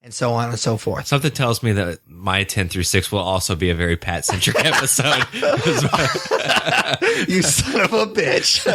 and so on and so forth. Something tells me that my 10 through 6 will also be a very Pat-centric episode. You son of a bitch.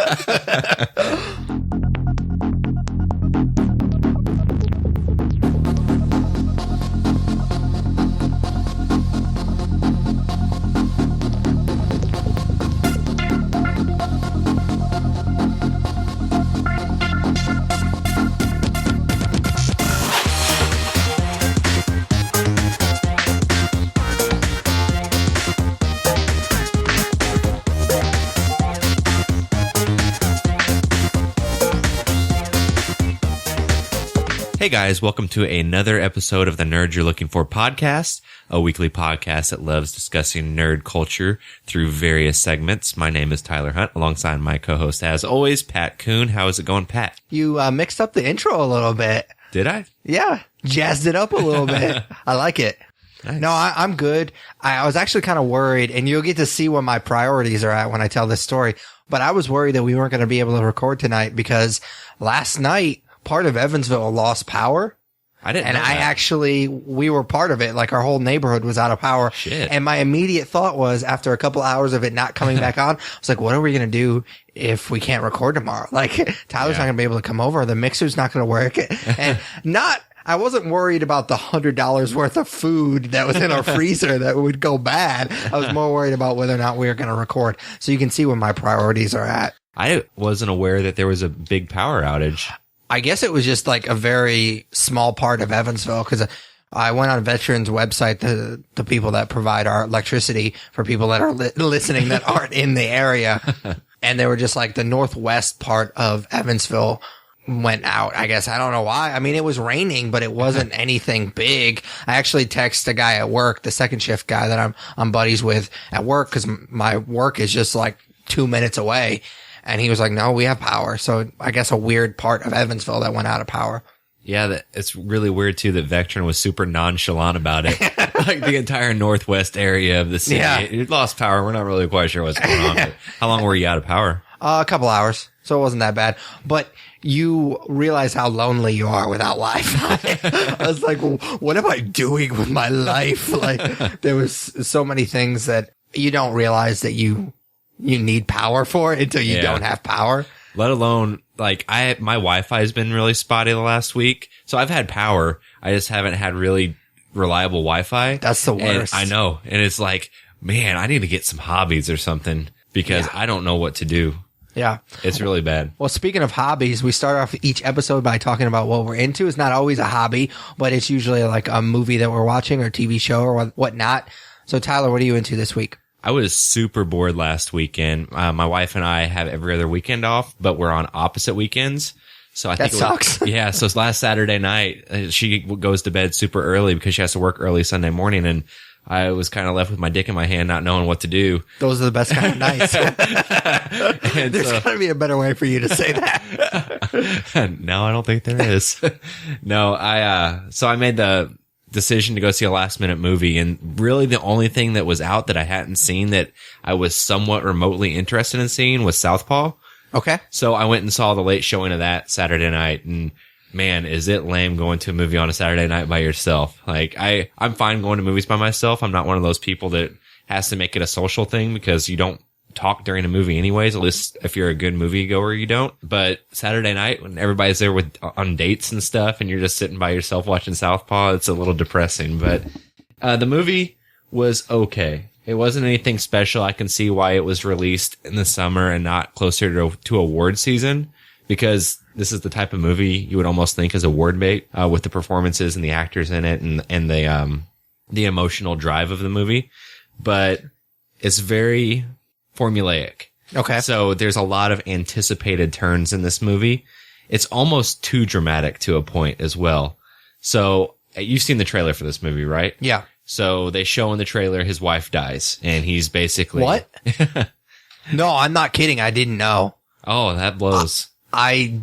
Hey guys, welcome to another episode of the Nerd You're Looking For podcast, a weekly podcast that loves discussing nerd culture through various segments. My name is Tyler Hunt, alongside my co-host, as always, Pat Kuhn. How is it going, Pat? You mixed up the intro a little bit. Did I? Yeah, jazzed it up a little bit. I like it. Nice. No, I'm good. I was actually kind of worried, and you'll get to see what my priorities are at when I tell this story, but I was worried that we weren't going to be able to record tonight because last night, part of Evansville lost power. I didn't know that. We were part of it. Like, our whole neighborhood was out of power. Shit. And my immediate thought was, after a couple hours of it not coming back on, I was like, what are we going to do if we can't record tomorrow? Like, Tyler's not going to be able to come over. The mixer's not going to work. And I wasn't worried about the $100 worth of food that was in our freezer that would go bad. I was more worried about whether or not we were going to record. So you can see where my priorities are at. I wasn't aware that there was a big power outage. I guess it was just like a very small part of Evansville, because I went on Veterans website, the people that provide our electricity for people that are listening that aren't in the area. And they were just like the northwest part of Evansville went out. I guess I don't know why. I mean, it was raining, but it wasn't anything big. I actually texted a guy at work, the second shift guy that I'm buddies with at work, because my work is just like 2 minutes away. And he was like, no, we have power. So I guess a weird part of Evansville that went out of power. Yeah, it's really weird, too, that Vectron was super nonchalant about it. Like, the entire northwest area of the city. Yeah. It lost power. We're not really quite sure what's going on. But how long were you out of power? A couple hours. So it wasn't that bad. But you realize how lonely you are without Wi-Fi. I was like, well, what am I doing with my life? Like, there was so many things that you don't realize that you need power for until you don't have power. Let alone, like, my Wi-Fi has been really spotty the last week. So I've had power. I just haven't had really reliable Wi-Fi. That's the worst. And I know. And it's like, man, I need to get some hobbies or something because I don't know what to do. Yeah. It's really bad. Well, speaking of hobbies, we start off each episode by talking about what we're into. It's not always a hobby, but it's usually like a movie that we're watching or TV show or whatnot. So Tyler, what are you into this week? I was super bored last weekend. My wife and I have every other weekend off, but we're on opposite weekends. So I think that sucks. Yeah. So it's last Saturday night, she goes to bed super early because she has to work early Sunday morning. And I was kind of left with my dick in my hand, not knowing what to do. Those are the best kind of nights. There's got to be a better way for you to say that. No, I don't think there is. No, so I made the decision to go see a last minute movie, and really the only thing that was out that I hadn't seen that I was somewhat remotely interested in seeing was Southpaw. Okay. So I went and saw the late showing of that Saturday night, and man, is it lame going to a movie on a Saturday night by yourself. Like, I'm fine going to movies by myself. I'm not one of those people that has to make it a social thing because you don't talk during a movie anyways. At least if you're a good moviegoer, you don't. But Saturday night when everybody's there on dates and stuff and you're just sitting by yourself watching Southpaw, it's a little depressing. But the movie was okay. It wasn't anything special. I can see why it was released in the summer and not closer to award season, because this is the type of movie you would almost think is award bait, with the performances and the actors in it and the emotional drive of the movie. But it's very formulaic. Okay. So there's a lot of anticipated turns in this movie. It's almost too dramatic to a point as well. So you've seen the trailer for this movie, right? Yeah. So they show in the trailer his wife dies, and he's basically... What? No, I'm not kidding. I didn't know. Oh, that blows. I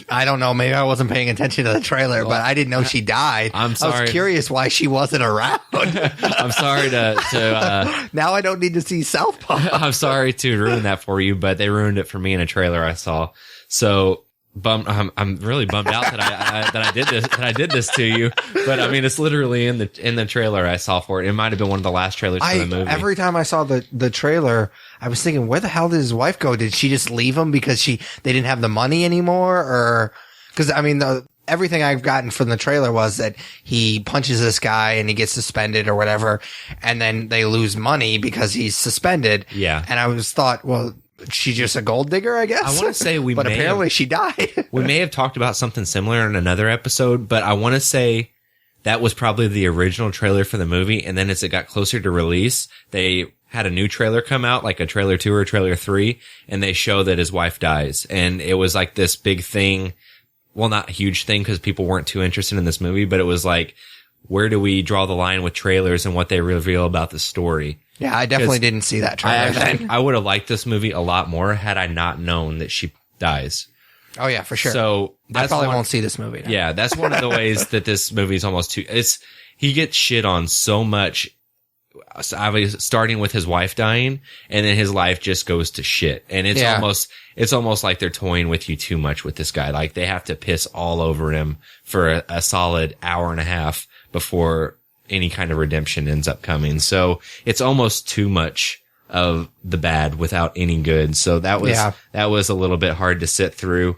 don't know. Maybe I wasn't paying attention to the trailer, but I didn't know she died. I'm sorry. I was curious why she wasn't around. I'm sorry to now I don't need to see Southpaw. I'm sorry to ruin that for you, but they ruined it for me in a trailer I saw. So I'm really bummed out that I did this to you. But I mean, it's literally in the trailer I saw for it. It might have been one of the last trailers for the movie. Every time I saw the trailer, I was thinking, where the hell did his wife go? Did she just leave him because they didn't have the money anymore? Or, cause I mean, everything I've gotten from the trailer was that he punches this guy and he gets suspended or whatever. And then they lose money because he's suspended. Yeah. And I thought, well, she's just a gold digger, I guess. I want to say but apparently she died. We may have talked about something similar in another episode, but I want to say that was probably the original trailer for the movie. And then as it got closer to release, they had a new trailer come out, like a trailer 2 or a trailer 3, and they show that his wife dies. And it was like this big thing. Well, not a huge thing because people weren't too interested in this movie, but it was like, where do we draw the line with trailers and what they reveal about the story? Yeah, I definitely didn't see that trailer. I would have liked this movie a lot more had I not known that she dies. Oh yeah, for sure. So I probably won't see this movie now. Yeah, that's one of the ways that this movie is almost too. He gets shit on so much, starting with his wife dying, and then his life just goes to shit. And it's almost like they're toying with you too much with this guy. Like they have to piss all over him for a solid hour and a half before any kind of redemption ends up coming. So it's almost too much of the bad without any good. So that was a little bit hard to sit through.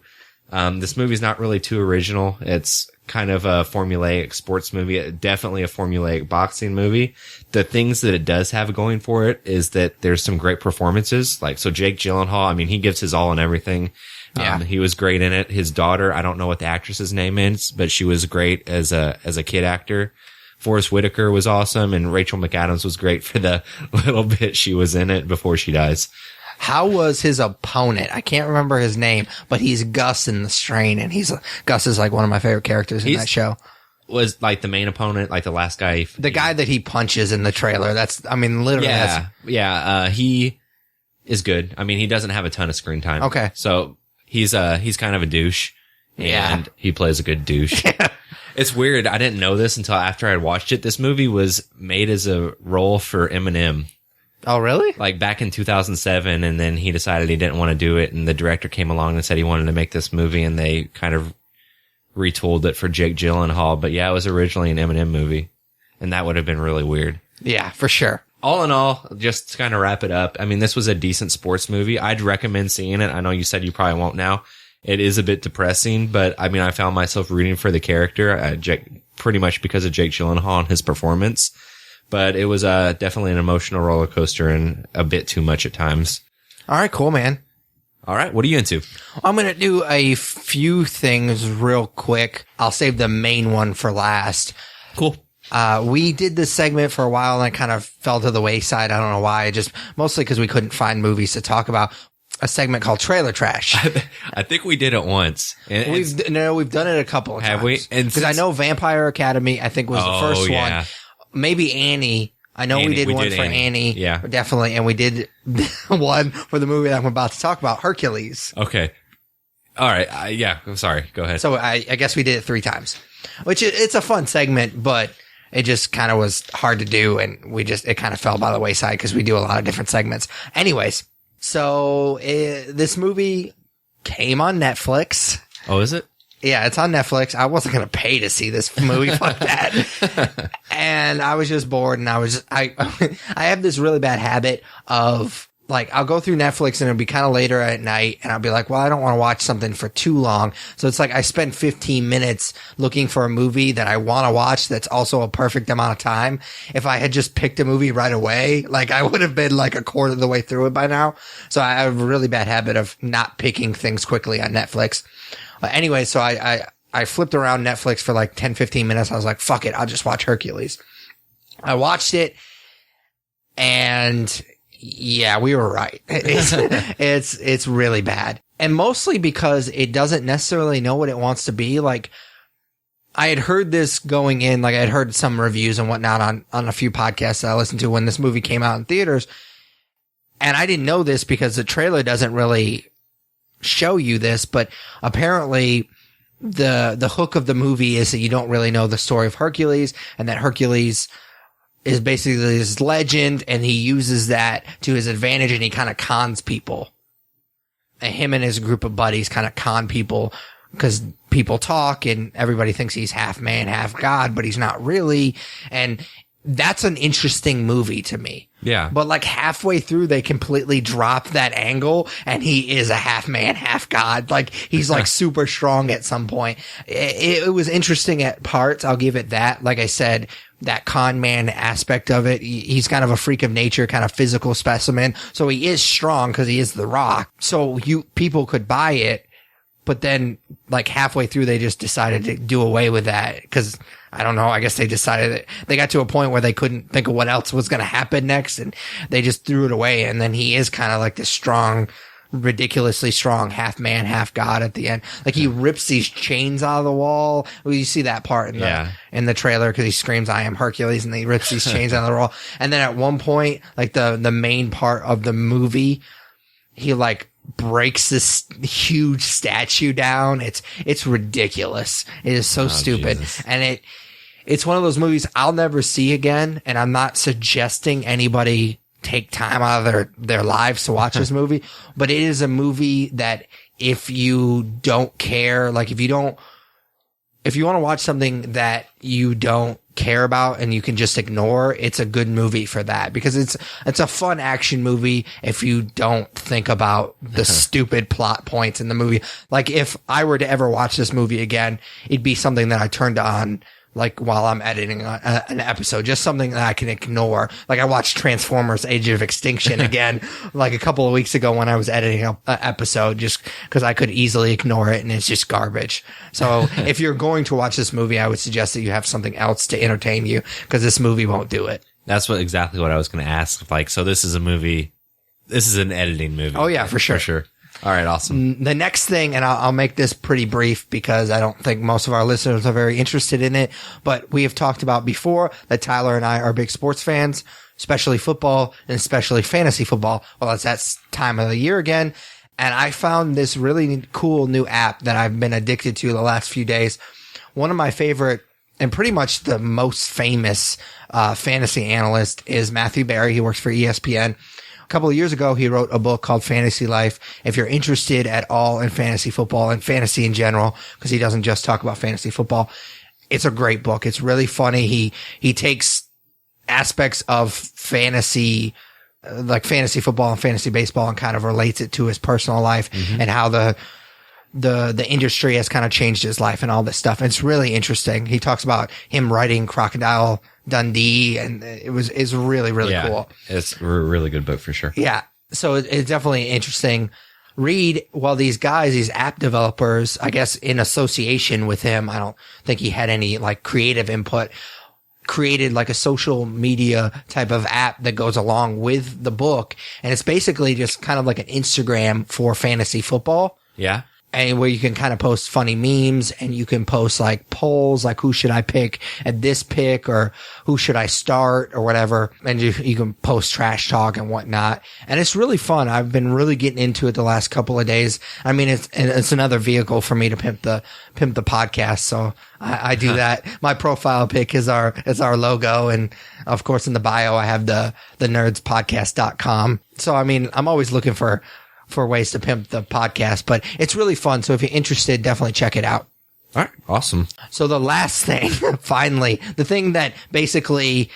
This movie's not really too original. It's kind of a formulaic sports movie, definitely a formulaic boxing movie. The things that it does have going for it is that there's some great performances. Like, so Jake Gyllenhaal, I mean, he gives his all in everything. Yeah. He was great in it. His daughter, I don't know what the actress's name is, but she was great as a kid actor. Forrest Whitaker was awesome, and Rachel McAdams was great for the little bit she was in it before she dies. How was his opponent? I can't remember his name, but he's Gus in The Strain, and Gus is like one of my favorite characters in that show. Was like the main opponent, like the last guy. The guy that he punches in the trailer. Literally. Yeah. He is good. I mean, he doesn't have a ton of screen time. Okay. So he's kind of a douche, and he plays a good douche. Yeah. It's weird. I didn't know this until after I watched it. This movie was made as a role for Eminem. Oh, really? Like back in 2007, and then he decided he didn't want to do it, and the director came along and said he wanted to make this movie, and they kind of retooled it for Jake Gyllenhaal. But yeah, it was originally an Eminem movie, and that would have been really weird. Yeah, for sure. All in all, just to kind of wrap it up, I mean, this was a decent sports movie. I'd recommend seeing it. I know you said you probably won't now. It is a bit depressing, but I mean, I found myself rooting for the character, pretty much because of Jake Gyllenhaal and his performance. But it was definitely an emotional roller coaster and a bit too much at times. All right, cool, man. All right, what are you into? I'm going to do a few things real quick. I'll save the main one for last. Cool. We did this segment for a while and I kind of fell to the wayside. I don't know why. Just mostly because we couldn't find movies to talk about. A segment called Trailer Trash. I think we did it once. We've done it a couple of times. Have we? Because I know Vampire Academy, I think, was the first one. Maybe Annie. I know we did one for Annie. Yeah. Definitely. And we did one for the movie that I'm about to talk about, Hercules. Okay. All right. I'm sorry. Go ahead. So I guess we did it 3 times, which it's a fun segment, but it just kind of was hard to do. And it kind of fell by the wayside because we do a lot of different segments. Anyways. So this movie came on Netflix. Oh, is it? Yeah, it's on Netflix. I wasn't going to pay to see this movie. Fuck that. And I was just bored, and I have this really bad habit of, like, I'll go through Netflix and it'll be kind of later at night and I'll be like, well, I don't want to watch something for too long. So it's like I spend 15 minutes looking for a movie that I want to watch that's also a perfect amount of time. If I had just picked a movie right away, like I would have been like a quarter of the way through it by now. So I have a really bad habit of not picking things quickly on Netflix. Anyway, so I flipped around Netflix for like 10, 15 minutes. I was like, fuck it. I'll just watch Hercules. I watched it and yeah, we were right. It's really bad. And mostly because it doesn't necessarily know what it wants to be. Like, I had heard this going in, like I had heard some reviews and whatnot on a few podcasts that I listened to when this movie came out in theaters. And I didn't know this because the trailer doesn't really show you this, but apparently the hook of the movie is that you don't really know the story of Hercules, and that Hercules is basically this legend, and he uses that to his advantage, and he kind of cons people. him and his group of buddies kind of con people because people talk and everybody thinks he's half man, half God, but he's not really. And that's an interesting movie to me. Yeah. But like halfway through, they completely drop that angle and he is a half man, half God. Like he's like super strong at some point. It was interesting at parts. I'll give it that. Like I said, that con man aspect of it. He's kind of a freak of nature, kind of physical specimen. So he is strong because he is the Rock. So people could buy it. But then like halfway through, they just decided to do away with that because I don't know. I guess they decided that they got to a point where they couldn't think of what else was going to happen next and they just threw it away. And then he is kind of like this strong, ridiculously strong half man, half God at the end. Like he rips these chains out of the wall. Well, you see that part in the trailer because he screams, "I am Hercules," and he rips these chains out of the wall. And then at one point, like the main part of the movie, he like breaks this huge statue down. It's ridiculous. It is so stupid. Jesus. And it's one of those movies I'll never see again. And I'm not suggesting anybody take time out of their lives to watch this movie, but it is a movie that if you don't care, like if you want to watch something that you don't care about and you can just ignore, it's a good movie for that because it's a fun action movie if you don't think about the stupid plot points in the movie. Like if I were to ever watch this movie again, it'd be something that I turned on like while I'm editing an episode, just something that I can ignore. Like I watched Transformers Age of Extinction again, like a couple of weeks ago when I was editing an episode, just because I could easily ignore it and it's just garbage. So if you're going to watch this movie, I would suggest that you have something else to entertain you because this movie won't do it. That's exactly what I was going to ask. Like, so this is an editing movie. Oh yeah, for sure. For sure. All right, awesome. The next thing, and I'll make this pretty brief because I don't think most of our listeners are very interested in it, but we have talked about before that Tyler and I are big sports fans, especially football and especially fantasy football. Well, it's that time of the year again. And I found this really cool new app that I've been addicted to the last few days. One of my favorite and pretty much the most famous fantasy analyst is Matthew Berry. He works for ESPN. A couple of years ago, he wrote a book called Fantasy Life. If you're interested at all in fantasy football and fantasy in general, because he doesn't just talk about fantasy football, it's a great book. It's really funny. He takes aspects of fantasy, like fantasy football and fantasy baseball, and kind of relates it to his personal life and how the industry has kind of changed his life and all this stuff. And it's really interesting. He talks about him writing Crocodile Dundee, and it's really, really cool. It's a really good book for sure. Yeah. So it's definitely interesting read. While these app developers, I guess in association with him, I don't think he had any like creative input, created like a social media type of app that goes along with the book. And it's basically just kind of like an Instagram for fantasy football. Yeah. And where you can kind of post funny memes and you can post like polls, like who should I pick at this pick or who should I start or whatever. And you can post trash talk and whatnot. And it's really fun. I've been really getting into it the last couple of days. I mean, it's another vehicle for me to pimp the podcast. So I do that. My profile pic is our logo. And of course in the bio, I have the nerdspodcast.com. So, I mean, I'm always looking for ways to pimp the podcast, but it's really fun. So if you're interested, definitely check it out. All right. Awesome. So the last thing, finally, the thing that basically,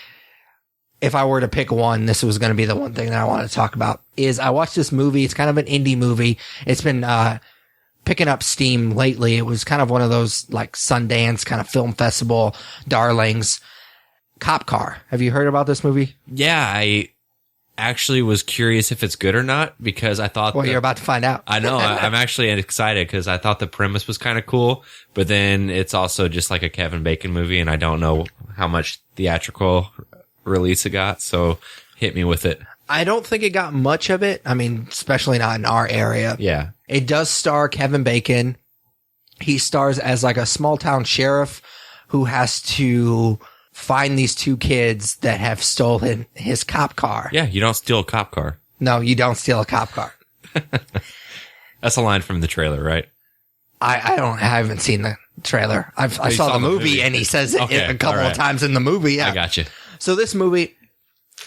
if I were to pick one, this was going to be the one thing that I want to talk about is I watched this movie. It's kind of an indie movie. It's been, picking up steam lately. It was kind of one of those like Sundance kind of film festival darlings. Cop Car. Have you heard about this movie? Yeah. I actually was curious if it's good or not because I thought... Well, you're about to find out. I know. I'm actually excited because I thought the premise was kind of cool, but then it's also just like a Kevin Bacon movie and I don't know how much theatrical release it got, so hit me with it. I don't think it got much of it. I mean, especially not in our area. Yeah. It does star Kevin Bacon. He stars as like a small town sheriff who has to find these two kids that have stolen his cop car. Yeah, you don't steal a cop car. No, you don't steal a cop car. That's a line from the trailer, right? I haven't seen the trailer. I saw the movie and he says it a couple of times in the movie. Yeah. I got you. So this movie,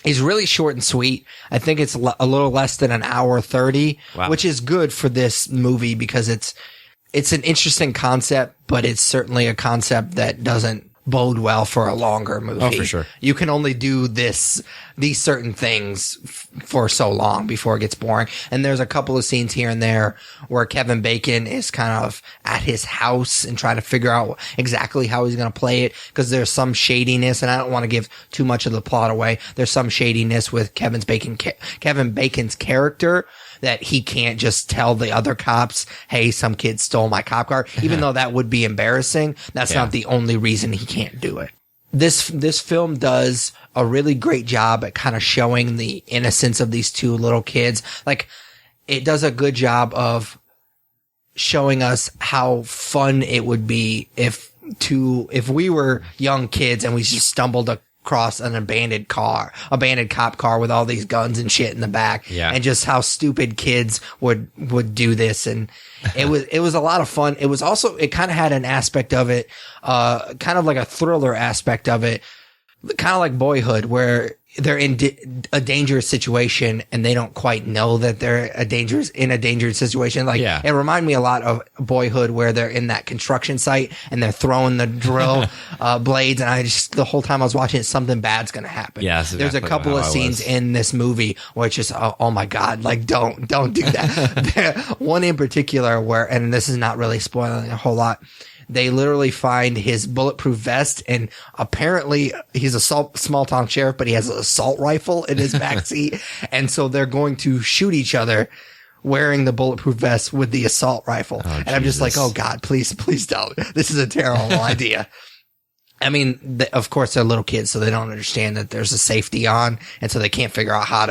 is really short and sweet. I think it's a little less than an hour 30, which is good for this movie because it's an interesting concept, but it's certainly a concept that doesn't bode well for a longer movie. Oh, for sure. You can only do these certain things for so long before it gets boring. And there's a couple of scenes here and there where Kevin Bacon is kind of at his house and trying to figure out exactly how he's going to play it, because there's some shadiness, and I don't want to give too much of the plot away. There's some shadiness with Kevin Bacon's character, that he can't just tell the other cops, hey, some kid stole my cop car, even though that would be embarrassing. That's not the only reason he can't do it. This film does a really great job at kind of showing the innocence of these two little kids. Like, it does a good job of showing us how fun it would be if we were young kids and we just stumbled across an abandoned cop car with all these guns and shit in the back, and just how stupid kids would do this. And it was a lot of fun. It was also, it kind of had an aspect of it, kind of like a thriller aspect of it, kind of like Boyhood, where they're in a dangerous situation and they don't quite know that they're in a dangerous situation. Like, it reminded me a lot of Boyhood, where they're in that construction site and they're throwing the drill blades. And the whole time I was watching it, something bad's going to happen. Yeah, there's a couple of scenes in this movie where it's just, oh my God, like, don't do that. One in particular where, and this is not really spoiling a whole lot, they literally find his bulletproof vest, and apparently he's a small town sheriff, but he has an assault rifle in his backseat. And so they're going to shoot each other wearing the bulletproof vest with the assault rifle. Oh, and I'm just like, oh God, please don't. This is a terrible idea. I mean, of course they're little kids, so they don't understand that there's a safety on, and so they can't figure out how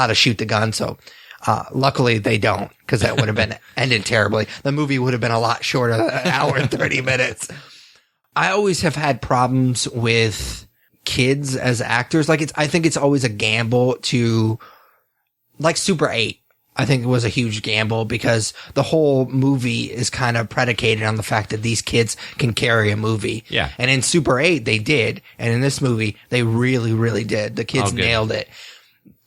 to shoot the gun. So luckily they don't, because that would have been ended terribly. The movie would have been a lot shorter, an hour and 30 minutes. I always have had problems with kids as actors. Like, I think it's always a gamble to, like, Super 8. I think it was a huge gamble because the whole movie is kind of predicated on the fact that these kids can carry a movie. Yeah. And in Super 8, they did. And in this movie, they really, really did. The kids nailed it.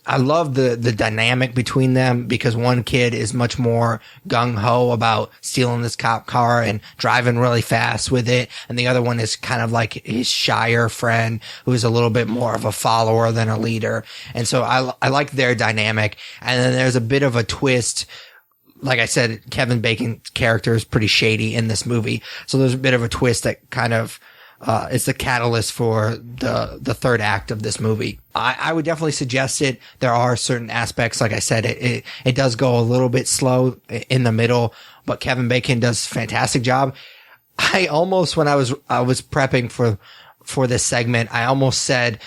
I love the dynamic between them, because one kid is much more gung-ho about stealing this cop car and driving really fast with it. And the other one is kind of like his shyer friend, who is a little bit more of a follower than a leader. And so I like their dynamic. And then there's a bit of a twist. Like I said, Kevin Bacon's character is pretty shady in this movie. So there's a bit of a twist that kind of it's the catalyst for the third act of this movie. I would definitely suggest it. There are certain aspects, like I said, it does go a little bit slow in the middle, but Kevin Bacon does a fantastic job. I almost, when I was prepping for this segment, I almost said,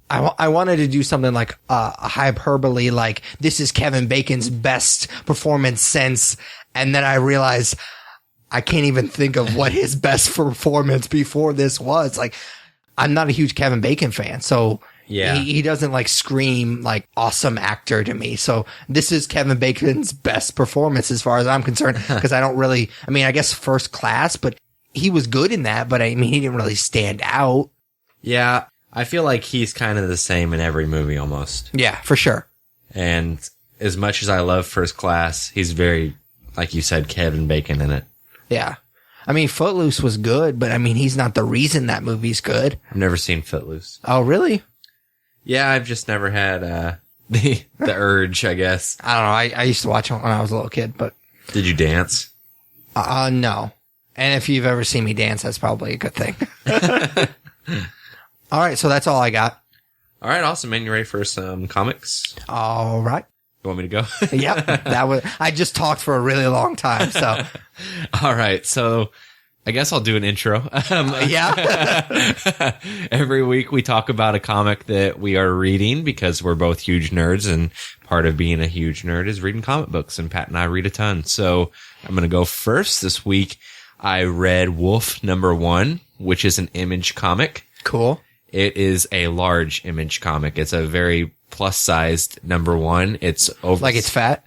I wanted to do something like a hyperbole, like, this is Kevin Bacon's best performance since, and then I realized I can't even think of what his best performance before this was. Like, I'm not a huge Kevin Bacon fan, so he doesn't like scream like awesome actor to me. So this is Kevin Bacon's best performance as far as I'm concerned, because I don't really, I mean, I guess First Class, but he was good in that, but I mean, he didn't really stand out. Yeah, I feel like he's kind of the same in every movie almost. Yeah, for sure. And as much as I love First Class, he's very, like you said, Kevin Bacon in it. Yeah. I mean, Footloose was good, but I mean, he's not the reason that movie's good. I've never seen Footloose. Oh, really? Yeah, I've just never had the urge, I guess. I don't know. I used to watch it when I was a little kid, but... Did you dance? No. And if you've ever seen me dance, that's probably a good thing. All right, so that's all I got. All right, awesome, man. You ready for some comics? All right. You want me to go? Yep. I just talked for a really long time, so. All right. So I guess I'll do an intro. Yeah. Every week we talk about a comic that we are reading, because we're both huge nerds, and part of being a huge nerd is reading comic books, and Pat and I read a ton. So I'm going to go first. This week I read Wolf #1, which is an Image comic. Cool. It is a large Image comic. It's a very plus-sized #1. It's over, like, it's fat.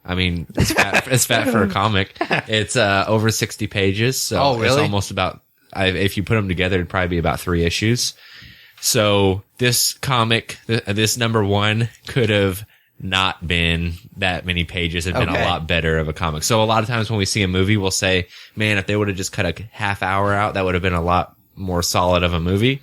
I mean, it's fat. It's fat for a comic. It's over 60 pages. So oh, really? It's almost about. If you put them together, it'd probably be about 3 issues. So this comic, this number 1 could have not been that many pages. It'd been a lot better of a comic. So a lot of times when we see a movie, we'll say, man, if they would have just cut a half hour out, that would have been a lot more solid of a movie.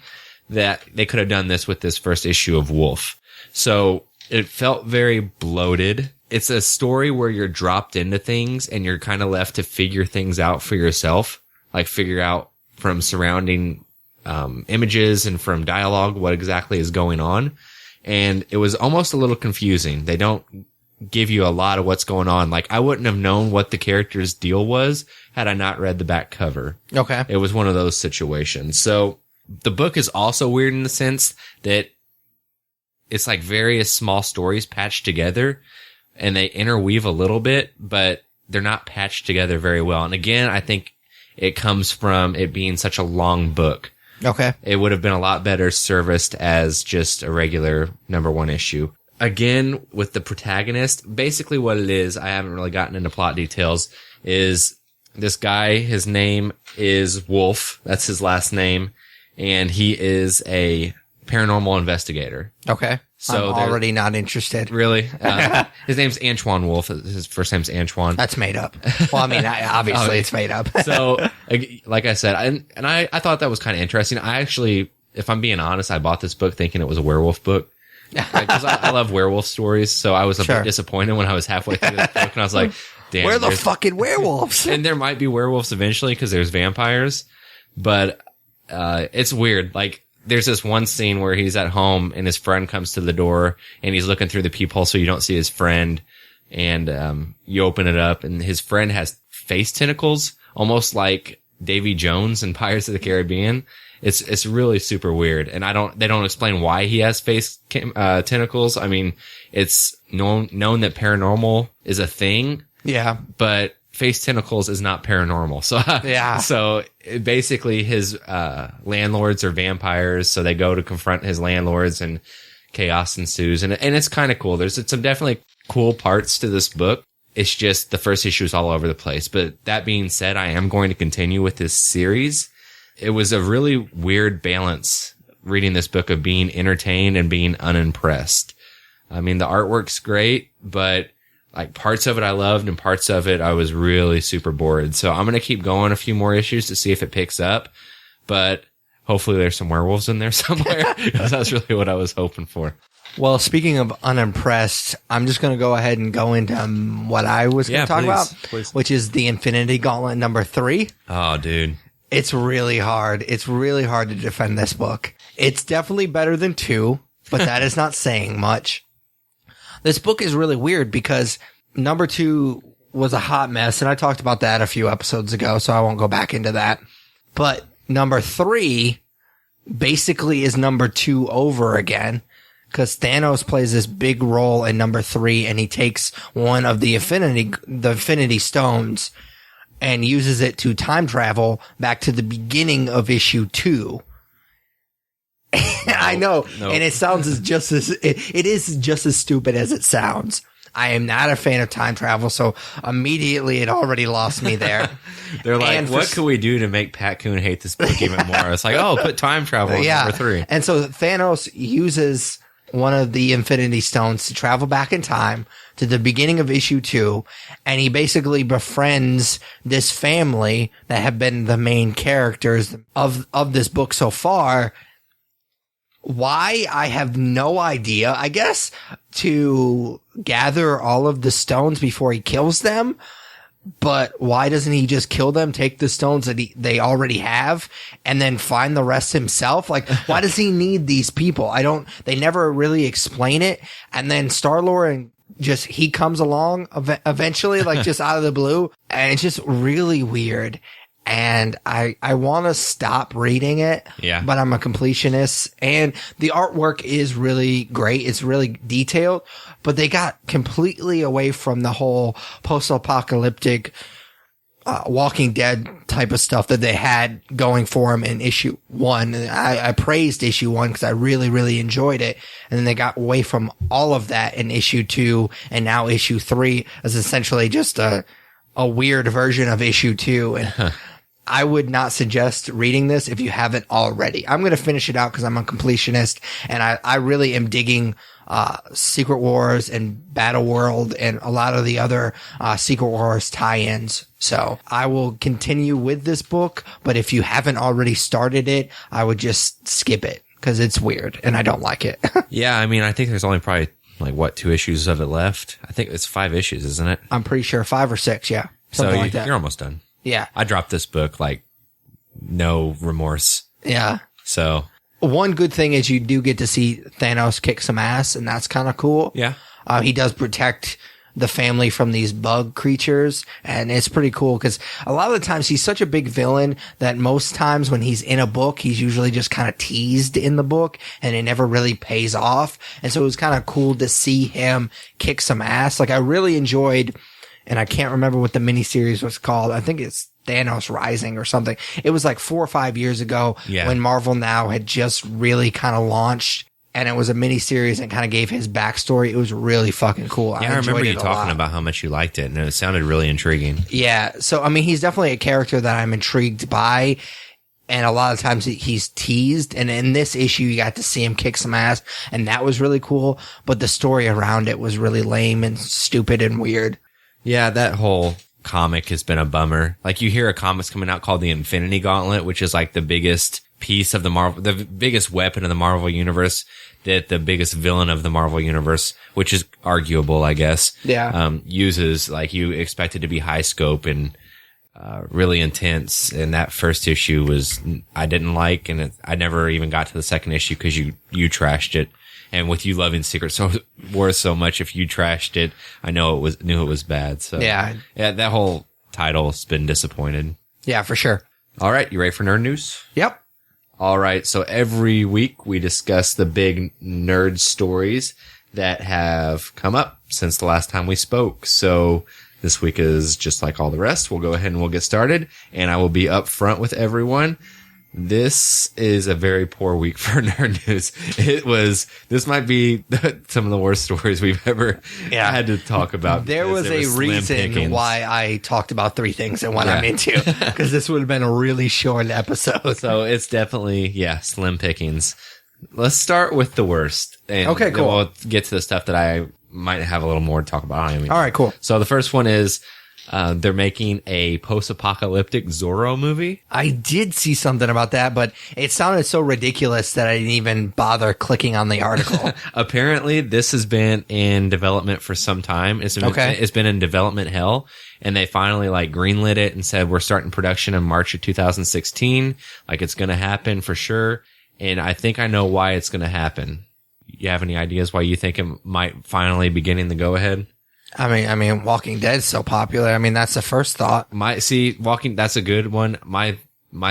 That they could have done this with this first issue of Wolf. So it felt very bloated. It's a story where you're dropped into things and you're kind of left to figure things out for yourself, like figure out from surrounding images and from dialogue what exactly is going on. And it was almost a little confusing. They don't give you a lot of what's going on. Like, I wouldn't have known what the character's deal was had I not read the back cover. Okay. It was one of those situations. So the book is also weird in the sense that it's like various small stories patched together, and they interweave a little bit, but they're not patched together very well. And again, I think it comes from it being such a long book. Okay. It would have been a lot better serviced as just a regular number 1 issue. Again, with the protagonist, basically what it is, I haven't really gotten into plot details, is this guy, his name is Wolf. That's his last name. And he is a paranormal investigator. Okay. So I'm already not interested. Really? His name's Antoine Wolf. His first name's Antoine. That's made up. Well, I mean, obviously it's made up. So, like I said, I thought that was kind of interesting. I actually, if I'm being honest, I bought this book thinking it was a werewolf book. Because I love werewolf stories. So I was a bit disappointed when I was halfway through this book and I was like, damn. Where are the fucking werewolves? And there might be werewolves eventually because there's vampires. But, it's weird. Like, there's this one scene where he's at home and his friend comes to the door and he's looking through the peephole so you don't see his friend. And, you open it up and his friend has face tentacles, almost like Davy Jones in Pirates of the Caribbean. It's really super weird. And they don't explain why he has face, tentacles. I mean, it's known that paranormal is a thing. Yeah. But face tentacles is not paranormal. So, yeah. So basically his, landlords are vampires. So they go to confront his landlords and chaos ensues. And it's kind of cool. There's some definitely cool parts to this book. It's just the first issue is all over the place. But that being said, I am going to continue with this series. It was a really weird balance reading this book of being entertained and being unimpressed. I mean, the artwork's great, but like parts of it I loved and parts of it I was really super bored. So I'm going to keep going a few more issues to see if it picks up, but hopefully there's some werewolves in there somewhere because that's really what I was hoping for. Well, speaking of unimpressed, I'm just going to go ahead and go into what I was going to talk about, which is the Infinity Gauntlet number 3. Oh, dude. It's really hard. It's really hard to defend this book. It's definitely better than 2, but that is not saying much. This book is really weird because number 2 was a hot mess, and I talked about that a few episodes ago, so I won't go back into that. But number 3 basically is number 2 over again, because Thanos plays this big role in number 3, and he takes one of the Infinity Stones and uses it to time travel back to the beginning of issue 2. I know. And it sounds it is just as stupid as it sounds. I am not a fan of time travel, so immediately it already lost me there. They're like, what can we do to make Pat Coon hate this book even more? It's like, oh, put time travel in number 3. And so Thanos uses one of the Infinity Stones to travel back in time to the beginning of issue 2, and he basically befriends this family that have been the main characters of this book so far. Why? I have no idea. I guess to gather all of the stones before he kills them. But why doesn't he just kill them, take the stones that they already have, and then find the rest himself? Like, why does he need these people? They never really explain it. And then Star-Lord and he comes along eventually, like just out of the blue. And it's just really weird. And I want to stop reading it, but I'm a completionist, and the artwork is really great. It's really detailed, but they got completely away from the whole post-apocalyptic, Walking Dead type of stuff that they had going for them in issue 1. I praised issue 1 because I really, really enjoyed it. And then they got away from all of that in issue 2, and now issue 3 is essentially just a weird version of issue 2. And I would not suggest reading this if you haven't already. I'm going to finish it out because I'm a completionist, and I really am digging Secret Wars and Battle World and a lot of the other Secret Wars tie-ins. So I will continue with this book, but if you haven't already started it, I would just skip it because it's weird and I don't like it. Yeah, I mean, I think there's only probably 2 issues of it left. I think it's 5 issues, isn't it? I'm pretty sure 5 or 6, yeah. Something like that. You're almost done. Yeah. I dropped this book no remorse. Yeah. So one good thing is you do get to see Thanos kick some ass, and that's kind of cool. yeah. He does protect the family from these bug creatures, and it's pretty cool because a lot of the times he's such a big villain that most times when he's in a book, he's usually just kind of teased in the book and it never really pays off. And so it was kind of cool to see him kick some ass. I really enjoyed, and I can't remember what the miniseries was called. I think it's Thanos Rising or something. It was 4 or 5 years ago when Marvel Now had just really kind of launched, and it was a miniseries and kind of gave his backstory. It was really fucking cool. Yeah, I remember you talking about how much you liked it, and it sounded really intriguing. Yeah. So, I mean, he's definitely a character that I'm intrigued by, and a lot of times he's teased, and in this issue, you got to see him kick some ass, and that was really cool, but the story around it was really lame and stupid and weird. Yeah, that whole comic has been a bummer. You hear a comic's coming out called the Infinity Gauntlet, which is the biggest piece of the biggest weapon of the Marvel Universe, that the biggest villain of the Marvel Universe, which is arguable, I guess. Yeah. Uses, you expect it to be high scope and really intense. And that first issue I didn't like, and I never even got to the second issue because you trashed it. And with you loving Secret Wars so much, if you trashed it, I knew it was bad. So yeah, that whole title's been disappointed. Yeah, for sure. All right, you ready for nerd news? Yep. All right, so every week we discuss the big nerd stories that have come up since the last time we spoke. So this week is just like all the rest. We'll go ahead and we'll get started, and I will be up front with everyone. This is a very poor week for nerd news. This might be some of the worst stories we've ever had to talk about. There was a reason why I talked about 3 things and what I'm into, because this would have been a really short episode. So it's definitely, slim pickings. Let's start with the worst. And okay, cool. We'll get to the stuff that I might have a little more to talk about. All right, cool. So the first one is, they're making a post-apocalyptic Zorro movie. I did see something about that, but it sounded so ridiculous that I didn't even bother clicking on the article. Apparently, this has been in development for some time. It's been in development hell, and they finally greenlit it and said we're starting production in March of 2016. It's going to happen for sure, and I think I know why it's going to happen. You have any ideas why you think it might finally be getting the go-ahead? I mean, Walking Dead's so popular. I mean, that's the first thought. That's a good one. My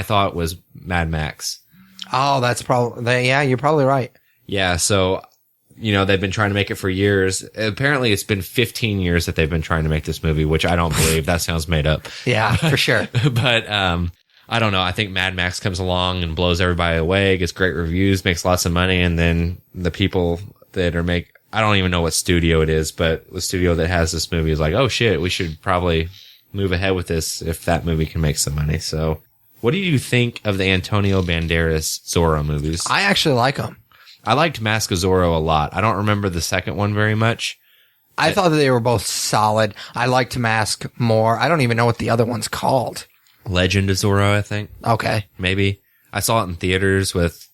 thought was Mad Max. Oh, that's probably, you're probably right. Yeah. So, they've been trying to make it for years. Apparently it's been 15 years that they've been trying to make this movie, which I don't believe. That sounds made up. Yeah, for sure. But, I don't know. I think Mad Max comes along and blows everybody away, gets great reviews, makes lots of money. And then the people that are I don't even know what studio it is, but the studio that has this movie is oh shit, we should probably move ahead with this if that movie can make some money. So what do you think of the Antonio Banderas Zorro movies? I actually like them. I liked Mask of Zorro a lot. I don't remember the second one very much. I thought that they were both solid. I liked Mask more. I don't even know what the other one's called. Legend of Zorro, I think. Okay. Maybe. I saw it in theaters with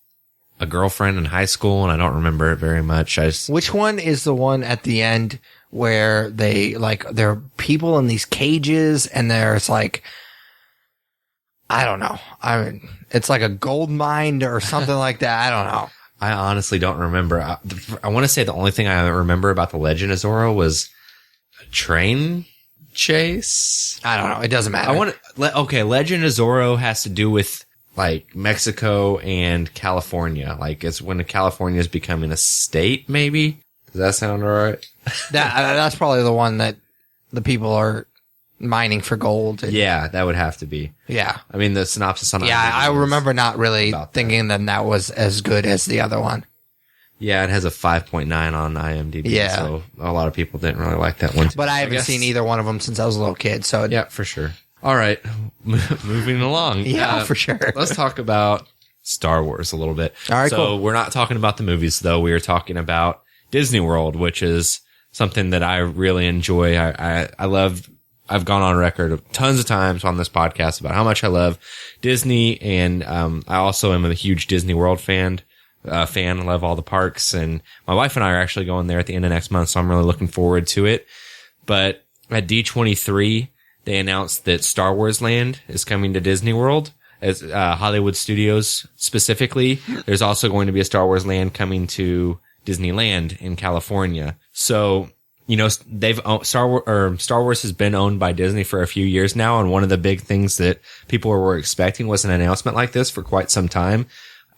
a girlfriend in high school, and I don't remember it very much. Which one is the one at the end where there are people in these cages, and there's I don't know. I mean, it's like a gold mine or something like that. I don't know. I honestly don't remember. I want to say the only thing I remember about The Legend of Zorro was a train chase. I don't know. It doesn't matter. Legend of Zorro has to do with Mexico and California. It's when California is becoming a state, maybe? Does that sound all right? That's probably the one that the people are mining for gold. Yeah, that would have to be. Yeah. I mean, the synopsis on I remember not really thinking that was as good as the other one. Yeah, it has a 5.9 on IMDb. Yeah. So a lot of people didn't really like that one. But I haven't seen either one of them since I was a little kid. So yeah, for sure. All right, moving along. Yeah, for sure. Let's talk about Star Wars a little bit. All right, so cool. We're not talking about the movies, though. We are talking about Disney World, which is something that I really enjoy. I love. I've gone on record tons of times on this podcast about how much I love Disney, and I also am a huge Disney World fan. Love all the parks, and my wife and I are actually going there at the end of next month, so I'm really looking forward to it. But at D23, they announced that Star Wars Land is coming to Disney World, as Hollywood Studios specifically. There's also going to be a Star Wars Land coming to Disneyland in California. So, you know, Star Wars has been owned by Disney for a few years now, and one of the big things that people were expecting was an announcement like this for quite some time.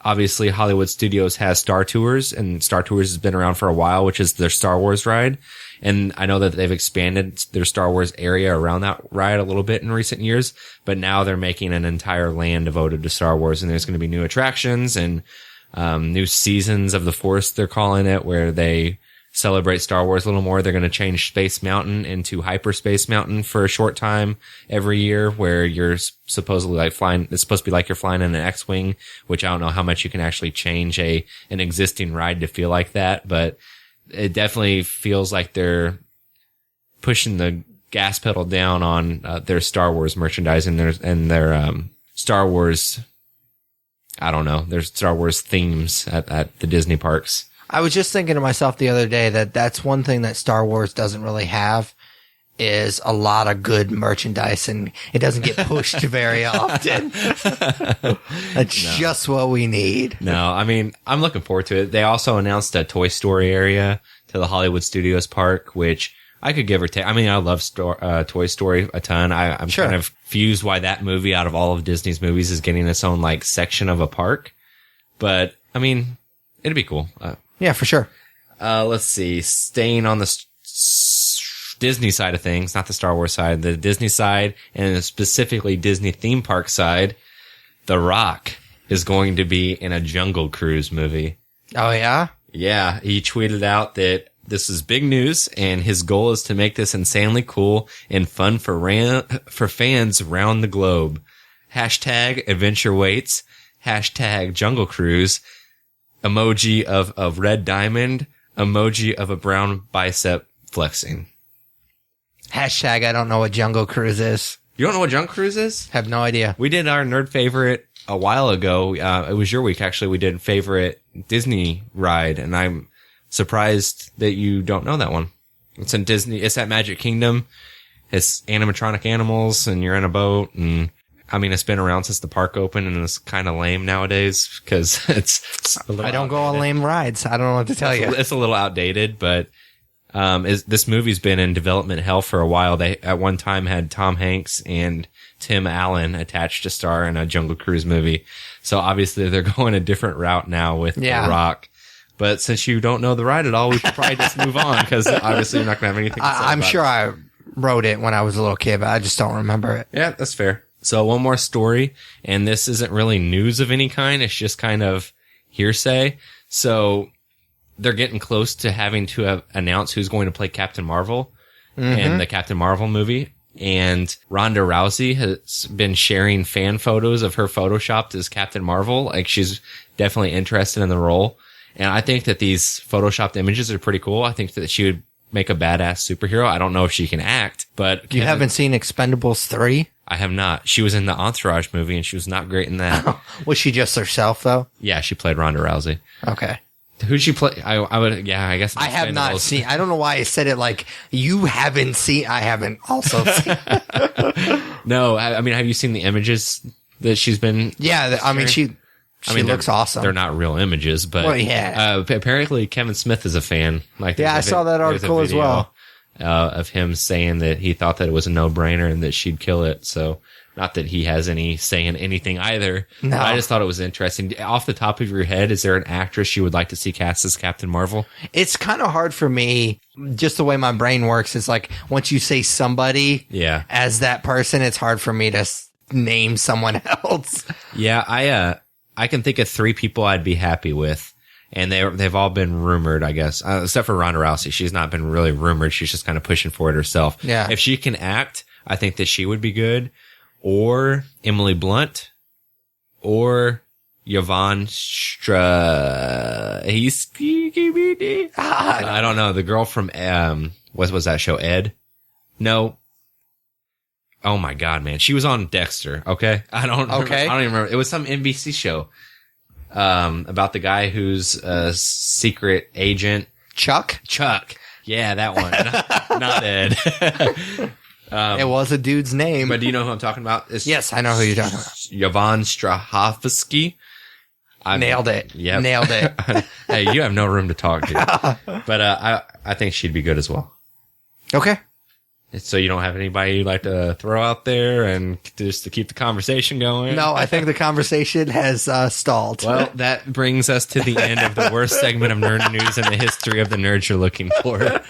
Obviously, Hollywood Studios has Star Tours, and Star Tours has been around for a while, which is their Star Wars ride. And I know that they've expanded their Star Wars area around that ride a little bit in recent years, but now they're making an entire land devoted to Star Wars, and there's going to be new attractions and new seasons of the Force, they're calling it, where they celebrate Star Wars a little more. They're going to change Space Mountain into Hyperspace Mountain for a short time every year, where you're supposedly like flying. It's supposed to be like you're flying in an X-Wing, which I don't know how much you can actually change an existing ride to feel like that, but it definitely feels like they're pushing the gas pedal down on their Star Wars merchandise and their Star Wars. I don't know. There's Star Wars themes at the Disney parks. I was just thinking to myself the other day that that's one thing that Star Wars doesn't really have is a lot of good merchandise, and it doesn't get pushed very often. That's just what we need. No, I mean, I'm looking forward to it. They also announced a Toy Story area to the Hollywood Studios park, which I could give or take. I mean, I love Toy Story a ton. I'm Sure. kind of fused why that movie out of all of Disney's movies is getting its own like section of a park. But I mean, it'd be cool. Yeah, for sure. Let's see. Staying on the Disney side of things, not the Star Wars side, the Disney side, and specifically Disney theme park side, The Rock is going to be in a Jungle Cruise movie. Oh, yeah? Yeah, he tweeted out that this is big news, and his goal is to make this insanely cool and fun for fans around the globe. Hashtag adventure waits. Hashtag Jungle Cruise. Emoji of red diamond. Emoji of a brown bicep flexing. Hashtag I don't know what Jungle Cruise is. You don't know what Jungle Cruise is? Have no idea. We did our nerd favorite a while ago. It was your week, actually. We did favorite Disney ride, and I'm surprised that you don't know that one. It's in Disney. It's at Magic Kingdom. It's animatronic animals, and you're in a boat, and I mean, it's been around since the park opened, and it's kind of lame nowadays because it's a little I don't go on lame rides. I don't know what to tell you. It's a little outdated, but this movie's been in development hell for a while. They at one time had Tom Hanks and Tim Allen attached to star in a Jungle Cruise movie. So obviously they're going a different route now with The Rock. But since you don't know the ride at all, we should probably just move on because obviously you're not going to have anything to say I'm about sure it. I wrote it when I was a little kid, but I just don't remember it. Yeah, that's fair. So one more story, and this isn't really news of any kind. It's just kind of hearsay. So they're getting close to having to announce who's going to play Captain Marvel in the Captain Marvel movie. And Ronda Rousey has been sharing fan photos of her photoshopped as Captain Marvel. Like, she's definitely interested in the role. And I think that these photoshopped images are pretty cool. I think that she would make a badass superhero. I don't know if she can act, but You haven't seen Expendables 3? I have not. She was in the Entourage movie, and she was not great in that. Was she just herself, though? Yeah, she played Ronda Rousey. Okay. Who'd she play? I would, yeah, I guess. I have not seen. I don't know why I said it like you haven't seen. I haven't also seen. No, I mean, have you seen the images that she's been? Yeah, I mean, she looks awesome. They're not real images, but Well, yeah. Apparently Kevin Smith is a fan. Like, Yeah, I saw that article as well. Of him saying that he thought that it was a no-brainer and that she'd kill it. So, not that he has any say in anything either. No. But I just thought it was interesting. Off the top of your head, is there an actress you would like to see cast as Captain Marvel? It's kind of hard for me, just the way my brain works. It's like once you say somebody as that person, it's hard for me to name someone else. Yeah, I can think of 3 people I'd be happy with. And they've all been rumored, I guess, except for Ronda Rousey. She's not been really rumored. She's just kind of pushing for it herself. Yeah. If she can act, I think that she would be good. or Emily Blunt, or Yvonne Strahovski. I don't know. The girl from, what was that show? Ed? No. Oh my God, man. She was on Dexter. Okay. I don't even remember. It was some NBC show, about the guy who's a secret agent. Chuck. Yeah, that one. Not Ed. It was a dude's name. But do you know who I'm talking about? Yes, I know who you're talking about. Yvonne Strahovski. Nailed it. Yep. Nailed it. Hey, you have no room to talk, dude. But I think she'd be good as well. Okay. So you don't have anybody you'd like to throw out there and just to keep the conversation going? No, I think the conversation has stalled. Well, that brings us to the end of the worst segment of nerd news in the history of the nerds you're looking for.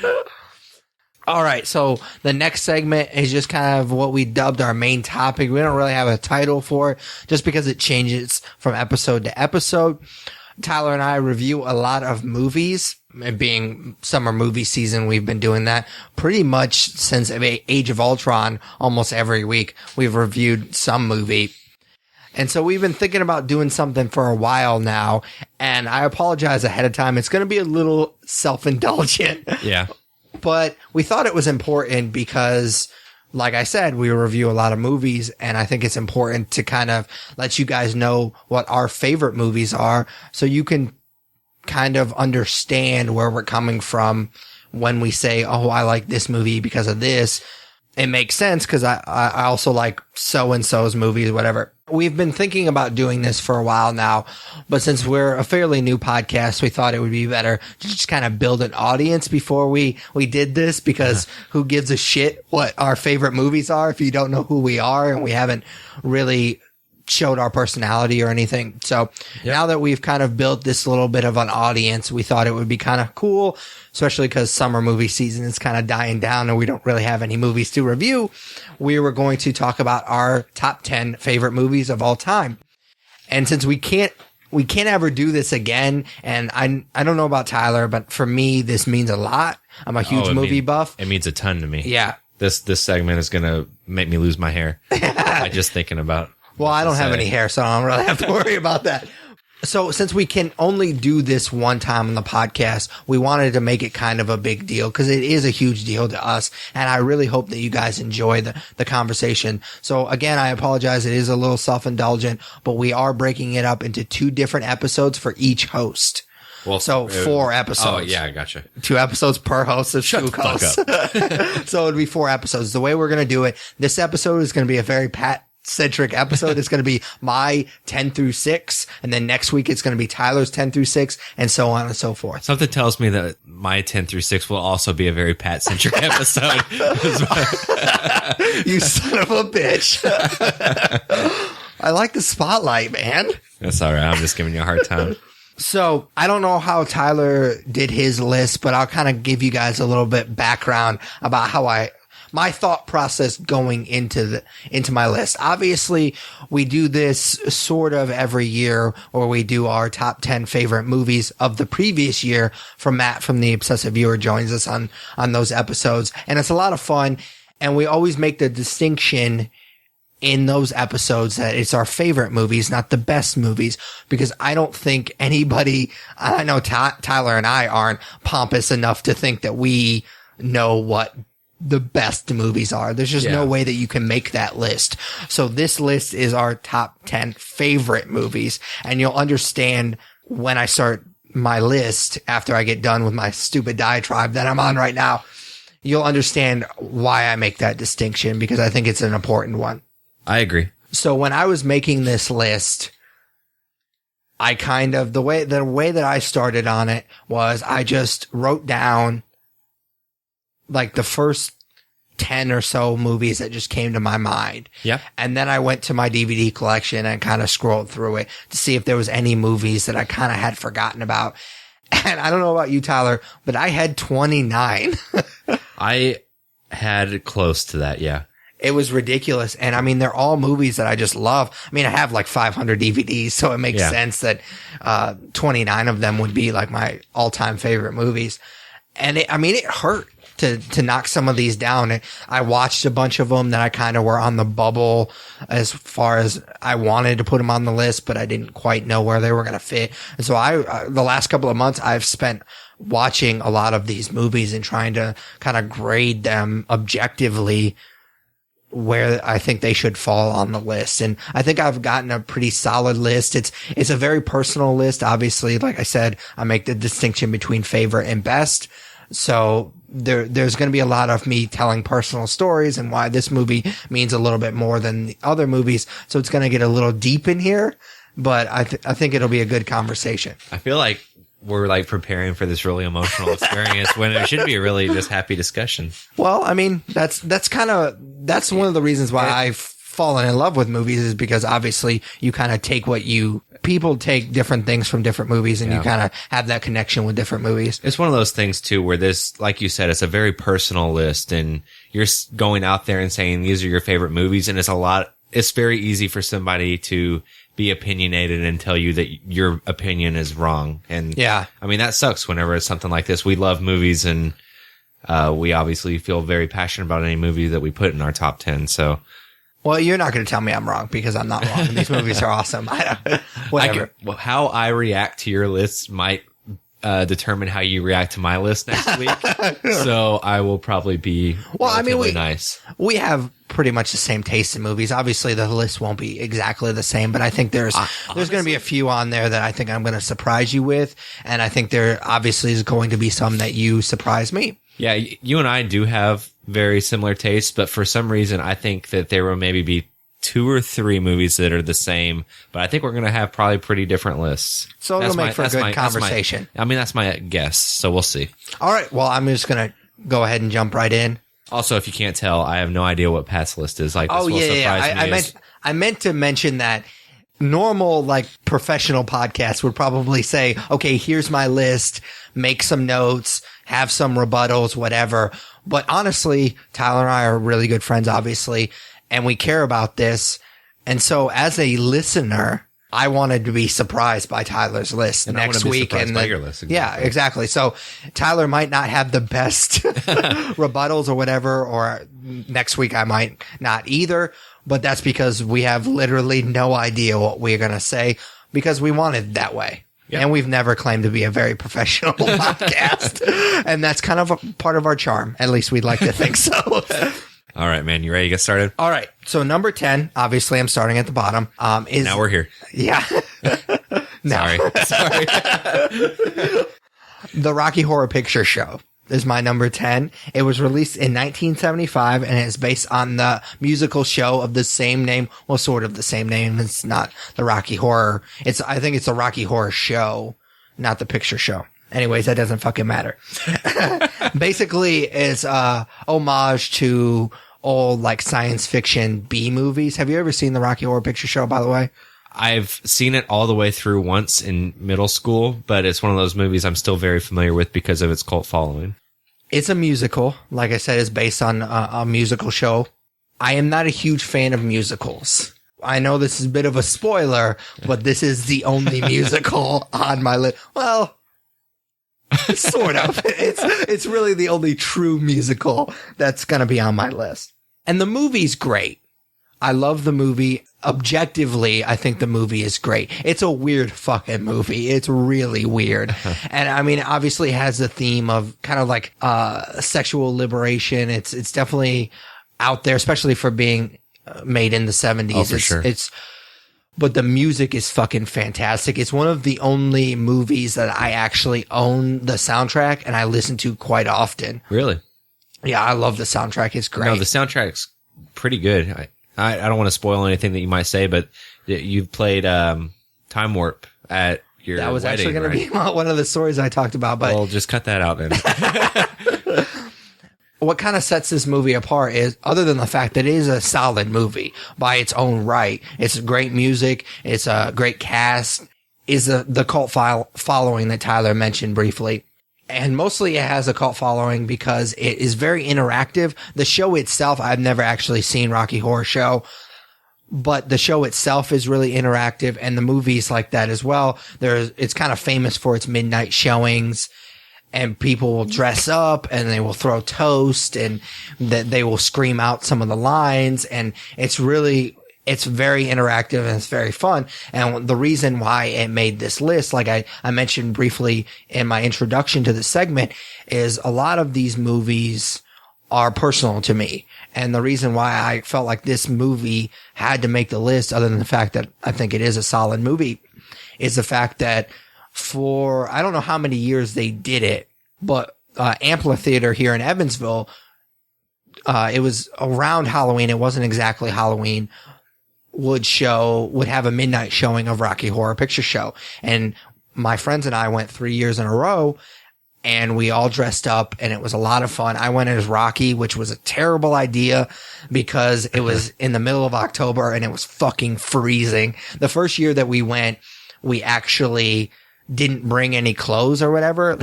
All right, so the next segment is just kind of what we dubbed our main topic. We don't really have a title for it just because it changes from episode to episode. Tyler and I review a lot of movies. It being summer movie season, we've been doing that pretty much since Age of Ultron. Almost every week we've reviewed some movie. And so we've been thinking about doing something for a while now. And I apologize ahead of time. It's going to be a little self-indulgent. Yeah. But we thought it was important because, like I said, we review a lot of movies, and I think it's important to kind of let you guys know what our favorite movies are so you can kind of understand where we're coming from when we say, oh, I like this movie because of this. It makes sense because I also like so-and-so's movies, whatever. We've been thinking about doing this for a while now, but since we're a fairly new podcast, we thought it would be better to just kind of build an audience before we did this, because who gives a shit what our favorite movies are if you don't know who we are and we haven't really showed our personality or anything. So now that we've kind of built this little bit of an audience, we thought it would be kind of cool, especially because summer movie season is kind of dying down and we don't really have any movies to review. We were going to talk about our top 10 favorite movies of all time. And since we can't ever do this again, and I don't know about Tyler, but for me, this means a lot. I'm a huge movie buff. It means a ton to me. Yeah. This segment is going to make me lose my hair. by just thinking about. Well, I don't have any hair, so I don't really have to worry about that. So since we can only do this one time on the podcast, we wanted to make it kind of a big deal because it is a huge deal to us. And I really hope that you guys enjoy the conversation. So again, I apologize. It is a little self-indulgent, but we are breaking it up into 2 different episodes for each host. Well, so 4 episodes. Oh, yeah, I gotcha. 2 episodes per host of Shut 2 hosts. So it'd be 4 episodes. The way we're going to do it, this episode is going to be a very Pat-centric episode. It's going to be my 10 through 6, and then next week it's going to be Tyler's 10 through 6, and so on and so forth. Something tells me that my 10 through 6 will also be a very Pat-centric episode. You son of a bitch. I like the spotlight, man. That's all right. I'm just giving you a hard time. So I don't know how Tyler did his list, but I'll kind of give you guys a little bit background about how my thought process going into my list. Obviously, we do this sort of every year, or we do our top 10 favorite movies of the previous year. From Matt from the Obsessive Viewer joins us on those episodes, and it's a lot of fun. And we always make the distinction in those episodes that it's our favorite movies, not the best movies, because I don't think anybody, I know Tyler and I aren't pompous enough to think that we know what the best movies are. There's just no way that you can make that list. So this list is our top 10 favorite movies, and you'll understand when I start my list after I get done with my stupid diatribe that I'm on right now. You'll understand why I make that distinction, because I think it's an important one. I agree. So when I was making this list, I kind of, the way that I started on it was I just wrote down like the first 10 or so movies that just came to my mind. Yeah. And then I went to my DVD collection and kind of scrolled through it to see if there was any movies that I kind of had forgotten about. And I don't know about you, Tyler, but I had 29. I had close to that. Yeah. It was ridiculous. And I mean, they're all movies that I just love. I mean, I have like 500 DVDs, so it makes sense that 29 of them would be like my all-time favorite movies. And it hurt to knock some of these down. And I watched a bunch of them that I kind of were on the bubble as far as I wanted to put them on the list, but I didn't quite know where they were going to fit. And so the last couple of months I've spent watching a lot of these movies and trying to kind of grade them objectively where I think they should fall on the list. And I think I've gotten a pretty solid list. It's a very personal list. Obviously, like I said, I make the distinction between favorite and best. So there's going to be a lot of me telling personal stories and why this movie means a little bit more than the other movies. So it's going to get a little deep in here, but I think it'll be a good conversation. I feel like we're like preparing for this really emotional experience when it should be a really just happy discussion. Well, I mean, that's one of the reasons why I've fallen in love with movies, is because obviously you kind of take people take different things from different movies, and you kind of have that connection with different movies. It's one of those things too, where this, like you said, it's a very personal list, and you're going out there and saying these are your favorite movies, and it's very easy for somebody to be opinionated and tell you that your opinion is wrong. And I mean, that sucks whenever it's something like this. We love movies, and we obviously feel very passionate about any movie that we put in our top 10. So, well, you're not going to tell me I'm wrong, because I'm not wrong. These movies are awesome. Whatever. How I react to your list might determine how you react to my list next week. So I will probably be nice. We have pretty much the same taste in movies. Obviously, the list won't be exactly the same, but I think there's going to be a few on there that I think I'm going to surprise you with, and I think there obviously is going to be some that you surprise me. Yeah, you and I do have very similar tastes, but for some reason, I think that there will maybe be 2 or 3 movies that are the same, but I think we're going to have probably pretty different lists. So it'll make for a good conversation. That's my guess, so we'll see. All right, well, I'm just going to go ahead and jump right in. Also, if you can't tell, I have no idea what Pat's list is. Like, this me. I meant to mention that normal, like, professional podcasts would probably say, okay, here's my list, make some notes, have some rebuttals, whatever. But honestly, Tyler and I are really good friends, obviously, and we care about this. And so as a listener, I wanted to be surprised by Tyler's list and next week. And by your list, exactly. Yeah, exactly. So Tyler might not have the best rebuttals or whatever, or next week I might not either. But that's because we have literally no idea what we're going to say, because we want it that way. Yep. And we've never claimed to be a very professional podcast. And that's kind of a part of our charm. At least we'd like to think so. All right, man. You ready to get started? All right. So number 10, obviously I'm starting at the bottom. Now we're here. Yeah. Sorry. The Rocky Horror Picture Show is my number 10. It was released in 1975, and it's based on the musical show of the same name. Well, sort of the same name. It's not the Rocky Horror. I think it's the Rocky Horror Show, not the picture show. Anyways, that doesn't fucking matter. Basically, it's homage to old, like, science fiction B movies. Have you ever seen the Rocky Horror Picture Show, by the way? I've seen it all the way through once in middle school, but it's one of those movies I'm still very familiar with because of its cult following. It's a musical. Like I said, it's based on a musical show. I am not a huge fan of musicals. I know this is a bit of a spoiler, but this is the only musical on my list. Well, sort of. It's really the only true musical that's going to be on my list. And the movie's great. I love the movie. Objectively, I think the movie is great. It's a weird fucking movie. It's really weird. And I mean, obviously it has the theme of kind of like sexual liberation. It's definitely out there, especially for being made in the 70s. Oh, for sure. But the music is fucking fantastic. It's one of the only movies that I actually own the soundtrack and I listen to quite often. Really? Yeah, I love the soundtrack. It's great. No, the soundtrack's pretty good. I don't want to spoil anything that you might say, but you've played Time Warp at your wedding. That was actually going to be one of the stories I talked about. But well, just cut that out then. What kind of sets this movie apart is, other than the fact that it is a solid movie by its own right, it's great music, it's a great cast, is the cult following that Tyler mentioned briefly. And mostly it has a cult following because it is very interactive. The show itself, I've never actually seen Rocky Horror Show, but the show itself is really interactive, and the movie's like that as well. It's kind of famous for its midnight showings. and people will dress up and they will throw toast and they will scream out some of the lines. And it's very interactive and it's very fun. And the reason why it made this list, like I mentioned briefly in my introduction to the segment, is a lot of these movies are personal to me. And the reason why I felt like this movie had to make the list, other than the fact that I think it is a solid movie, is the fact that for, I don't know how many years they did it, but Amphitheater here in Evansville, it was around Halloween. It wasn't exactly Halloween. Would have a midnight showing of Rocky Horror Picture Show. And my friends and I went 3 years in a row, and we all dressed up, and it was a lot of fun. I went as Rocky, which was a terrible idea because it was in the middle of October and it was fucking freezing. The first year that we went, we actually didn't bring any clothes or whatever.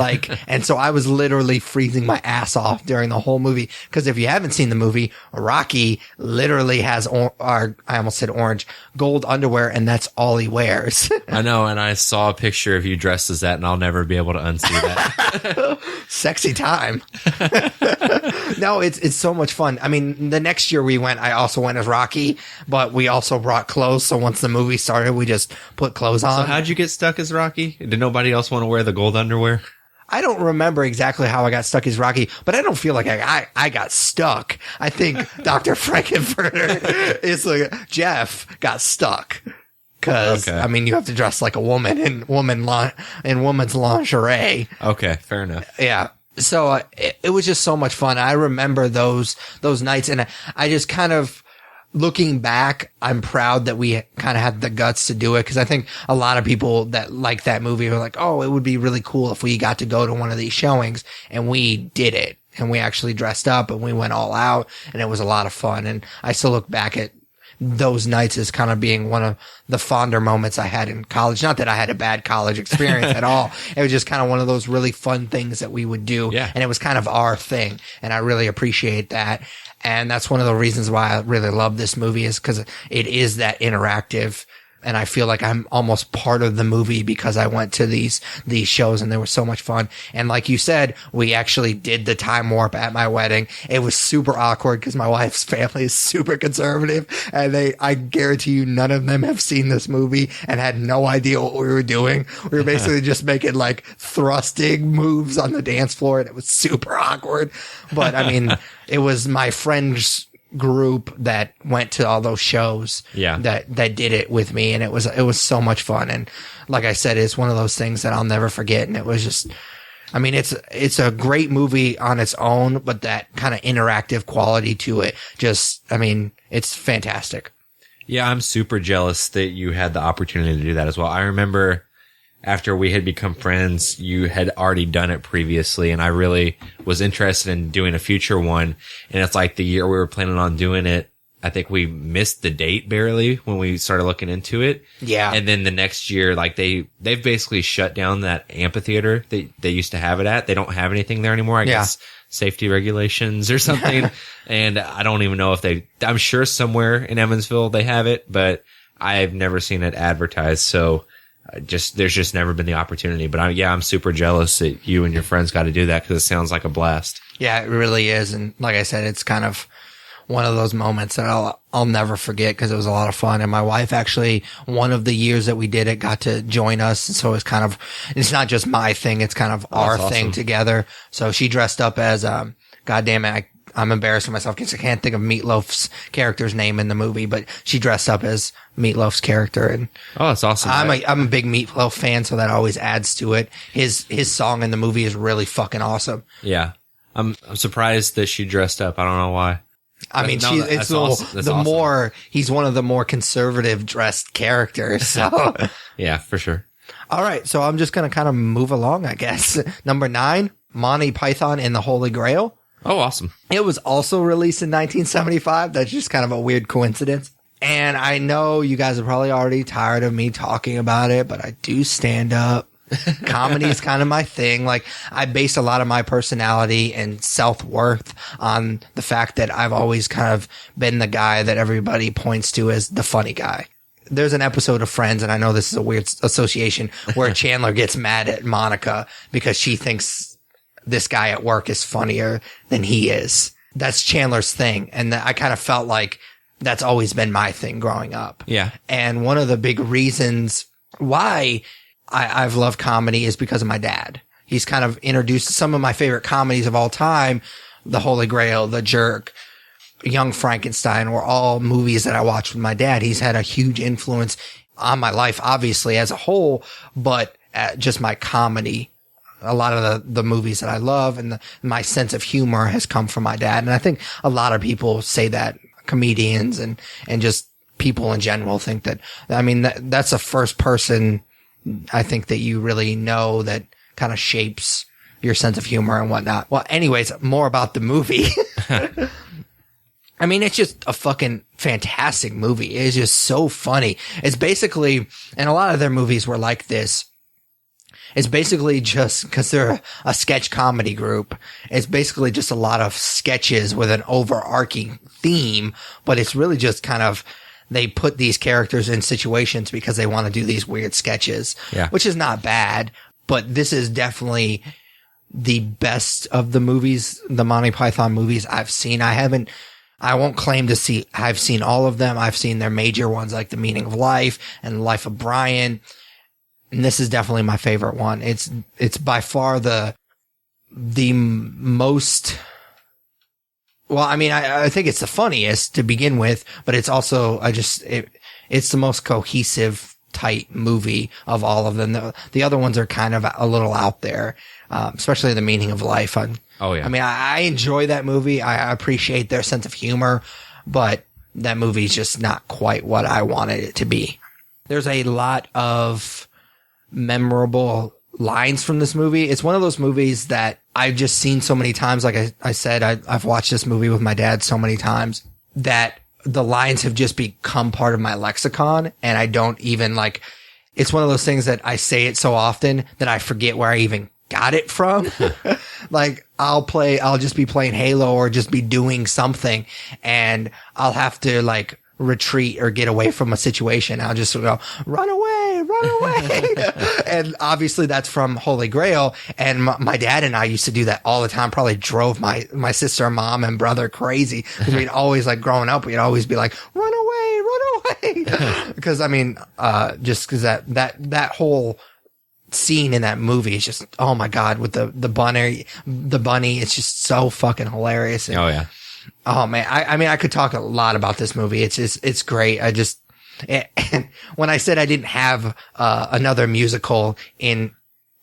And so I was literally freezing my ass off during the whole movie. Cause if you haven't seen the movie, Rocky literally has, I almost said orange, gold underwear, and that's all he wears. I know. And I saw a picture of you dressed as that, and I'll never be able to unsee that. Sexy time. No, it's so much fun. I mean, the next year we went, I also went as Rocky, but we also brought clothes. So once the movie started, we just put clothes on. So how'd you get stuck as Rocky? Did nobody else want to wear the gold underwear? I don't remember exactly how I got stuck as Rocky, but I don't feel like I got stuck. I think Dr. Frankenfurter is like, Jeff got stuck. Cause, okay. I mean, you have to dress like a woman in woman's lingerie. Okay, fair enough. Yeah. So it was just so much fun. I remember those nights, and I just kind of, looking back, I'm proud that we kind of had the guts to do it, because I think a lot of people that like that movie were like, oh, it would be really cool if we got to go to one of these showings, and we did it. And we actually dressed up and we went all out, and it was a lot of fun. And I still look back at those nights as kind of being one of the fonder moments I had in college. Not that I had a bad college experience at all. It was just kind of one of those really fun things that we would do. Yeah. And it was kind of our thing. And I really appreciate that. And that's one of the reasons why I really love this movie, is because it is that interactive. And I feel like I'm almost part of the movie because I went to these shows, and they were so much fun. And like you said, we actually did the time warp at my wedding. It was super awkward because my wife's family is super conservative, and I guarantee you none of them have seen this movie and had no idea what we were doing. We were basically just making like thrusting moves on the dance floor, and it was super awkward. But I mean, it was my friend's group that went to all those shows that did it with me, and it was so much fun. And like I said, it's one of those things that I'll never forget. And it was just, I mean, it's a great movie on its own, but that kind of interactive quality to it, just, I mean, it's fantastic. Yeah, I'm super jealous that you had the opportunity to do that as well. I remember after we had become friends, you had already done it previously, and I really was interested in doing a future one. And it's like the year we were planning on doing it, I think we missed the date barely when we started looking into it. Yeah. And then the next year, like they've basically shut down that amphitheater they used to have it at. They don't have anything there anymore. I guess safety regulations or something. And I don't even know if I'm sure somewhere in Evansville they have it, but I've never seen it advertised. So there's just never been the opportunity. But I'm super jealous that you and your friends got to do that, because it sounds like a blast. Yeah, it really is. And like I said, it's kind of one of those moments that I'll never forget, because it was a lot of fun. And my wife actually, one of the years that we did it, got to join us. So it's not just my thing. It's kind of our thing together. So she dressed up as, goddamn it, I'm embarrassing myself because I can't think of Meatloaf's character's name in the movie, but she dressed up as Meatloaf's character. And oh, that's awesome. I'm a big Meatloaf fan, so that always adds to it. His song in the movie is really fucking awesome. Yeah. I'm surprised that she dressed up. I don't know why. I mean, he's one of the more conservative dressed characters. So yeah, for sure. All right. So I'm just going to kind of move along, I guess. Number 9, Monty Python and the Holy Grail. Oh, awesome. It was also released in 1975. That's just kind of a weird coincidence. And I know you guys are probably already tired of me talking about it, but I do stand up. Comedy is kind of my thing. Like, I base a lot of my personality and self-worth on the fact that I've always kind of been the guy that everybody points to as the funny guy. There's an episode of Friends, and I know this is a weird association, where Chandler gets mad at Monica because she thinks this guy at work is funnier than he is. That's Chandler's thing. And I kind of felt like that's always been my thing growing up. Yeah. And one of the big reasons why I've loved comedy is because of my dad. He's kind of introduced some of my favorite comedies of all time. The Holy Grail, The Jerk, Young Frankenstein were all movies that I watched with my dad. He's had a huge influence on my life, obviously, as a whole, but just my comedy. A lot of the movies that I love and my sense of humor has come from my dad. And I think a lot of people say that, comedians and just people in general think that, I mean, that's the first person I think that you really know that kind of shapes your sense of humor and whatnot. Well, anyways, more about the movie. I mean, it's just a fucking fantastic movie. It's just so funny. It's basically, and a lot of their movies were like this. It's basically just, because they're a sketch comedy group, it's basically just a lot of sketches with an overarching theme, but it's really just kind of, they put these characters in situations because they want to do these weird sketches, which is not bad, but this is definitely the best of the movies, the Monty Python movies I've seen. I won't claim to see, I've seen all of them. I've seen their major ones like The Meaning of Life and Life of Brian. And this is definitely my favorite one. It's by far the most, well, I mean, I think it's the funniest to begin with, but it's also, it's the most cohesive, tight movie of all of them. The other ones are kind of a little out there, especially The Meaning of Life. Oh yeah. I mean, I enjoy that movie. I appreciate their sense of humor, but that movie's just not quite what I wanted it to be. There's a lot of memorable lines from this movie. It's one of those movies that I've just seen so many times. Like I said, I've watched this movie with my dad so many times that the lines have just become part of my lexicon. And I don't even like, it's one of those things that I say it so often that I forget where I even got it from. Like I'll just be playing Halo or just be doing something and I'll have to like retreat or get away from a situation. I'll just go, run away. And obviously that's from Holy Grail. And my dad and I used to do that all the time. Probably drove my sister, mom, and brother crazy. Cause we'd always like growing up, we'd always be like, run away. Because I mean, just cause that whole scene in that movie is just, oh my God, with the bunny, it's just so fucking hilarious. And, oh yeah. Oh man. I mean, I could talk a lot about this movie. It's great. And when I said I didn't have, another musical in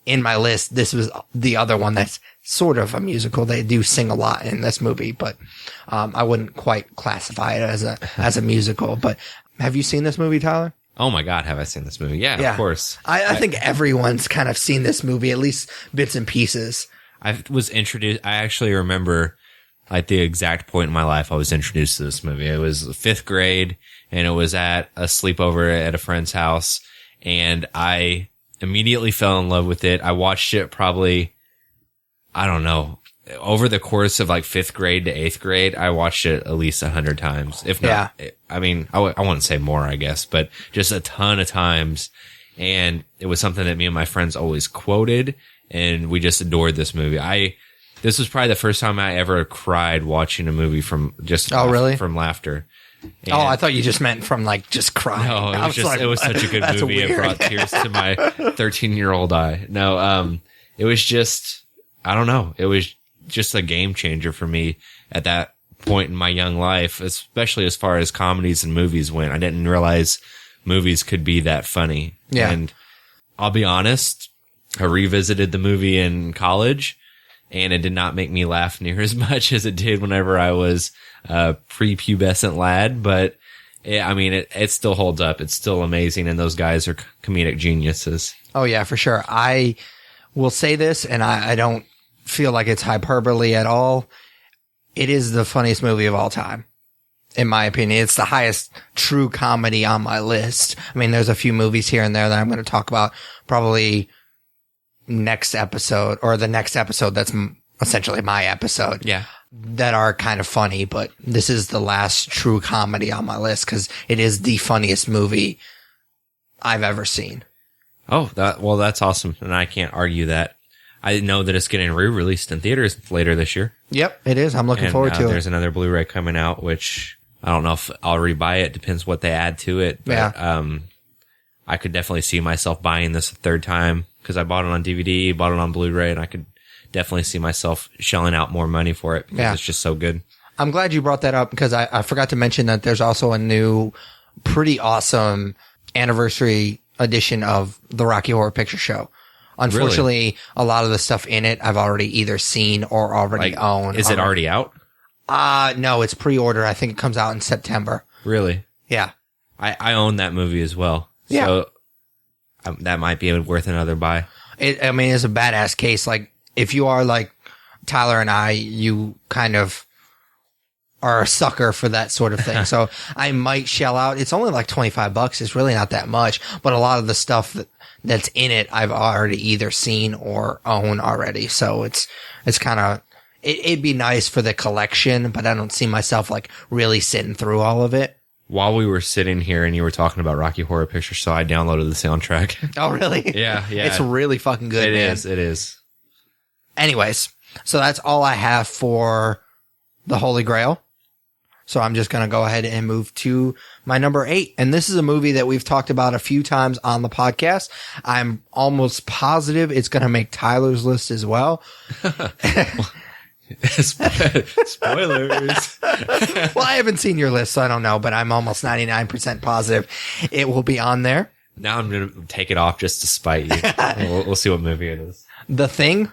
my list, this was the other one that's sort of a musical. They do sing a lot in this movie, but, I wouldn't quite classify it as a musical. But have you seen this movie, Tyler? Oh my God, have I seen this movie? Yeah, of course. I think everyone's kind of seen this movie, at least bits and pieces. I actually remember like the exact point in my life I was introduced to this movie. It was 5th grade and it was at a sleepover at a friend's house and I immediately fell in love with it. I watched it probably, I don't know, over the course of like 5th grade to 8th grade, I watched it at least 100 times. If not, I mean, I wouldn't say more, I guess, but just a ton of times. And it was something that me and my friends always quoted and we just adored this movie. This was probably the first time I ever cried watching a movie from just from laughter. And I thought you just meant from like just crying. No, it was such a good movie. Weird. It brought tears to my 13-year-old eye. No, it was just, I don't know. It was just a game changer for me at that point in my young life, especially as far as comedies and movies went. I didn't realize movies could be that funny. Yeah. And I'll be honest, I revisited the movie in college and it did not make me laugh near as much as it did whenever I was a prepubescent lad. But it still holds up. It's still amazing. And those guys are comedic geniuses. Oh yeah, for sure. I will say this and I don't feel like it's hyperbole at all. It is the funniest movie of all time. In my opinion, it's the highest true comedy on my list. I mean, there's a few movies here and there that I'm going to talk about probably next episode or the next episode. That's essentially my episode. Yeah. That are kind of funny, but this is the last true comedy on my list because it is the funniest movie I've ever seen. Oh, that's awesome. And I can't argue that. I know that it's getting re-released in theaters later this year. Yep, it is. I'm looking forward to it. There's another Blu-ray coming out, which I don't know if I'll rebuy it. Depends what they add to it. But, I could definitely see myself buying this a third time because I bought it on DVD, bought it on Blu-ray, and I could definitely see myself shelling out more money for it because it's just so good. I'm glad you brought that up because I forgot to mention that there's also a new, pretty awesome anniversary edition of the Rocky Horror Picture Show. Unfortunately, a lot of the stuff in it I've already either seen or already own. Is it already out? No, it's pre-order. I think it comes out in September. Really? Yeah. I own that movie as well. Yeah. So that might be worth another buy. It's a badass case. Like, if you are like Tyler and I, you kind of are a sucker for that sort of thing. So I might shell out. It's only like $25. It's really not that much, but a lot of the stuff that's in it, I've already either seen or own already. So it's kind of, it'd be nice for the collection, but I don't see myself like really sitting through all of it. While we were sitting here and you were talking about Rocky Horror Picture Show, I downloaded the soundtrack. Oh, really? Yeah. It's really fucking good, man. It is. Anyways, so that's all I have for the Holy Grail. So I'm just going to go ahead and move to my number 8. And this is a movie that we've talked about a few times on the podcast. I'm almost positive it's going to make Tyler's list as well. Spoilers. Well, I haven't seen your list, so I don't know, but I'm almost 99% positive it will be on there. Now I'm going to take it off just to spite you. We'll see what movie it is. The Thing.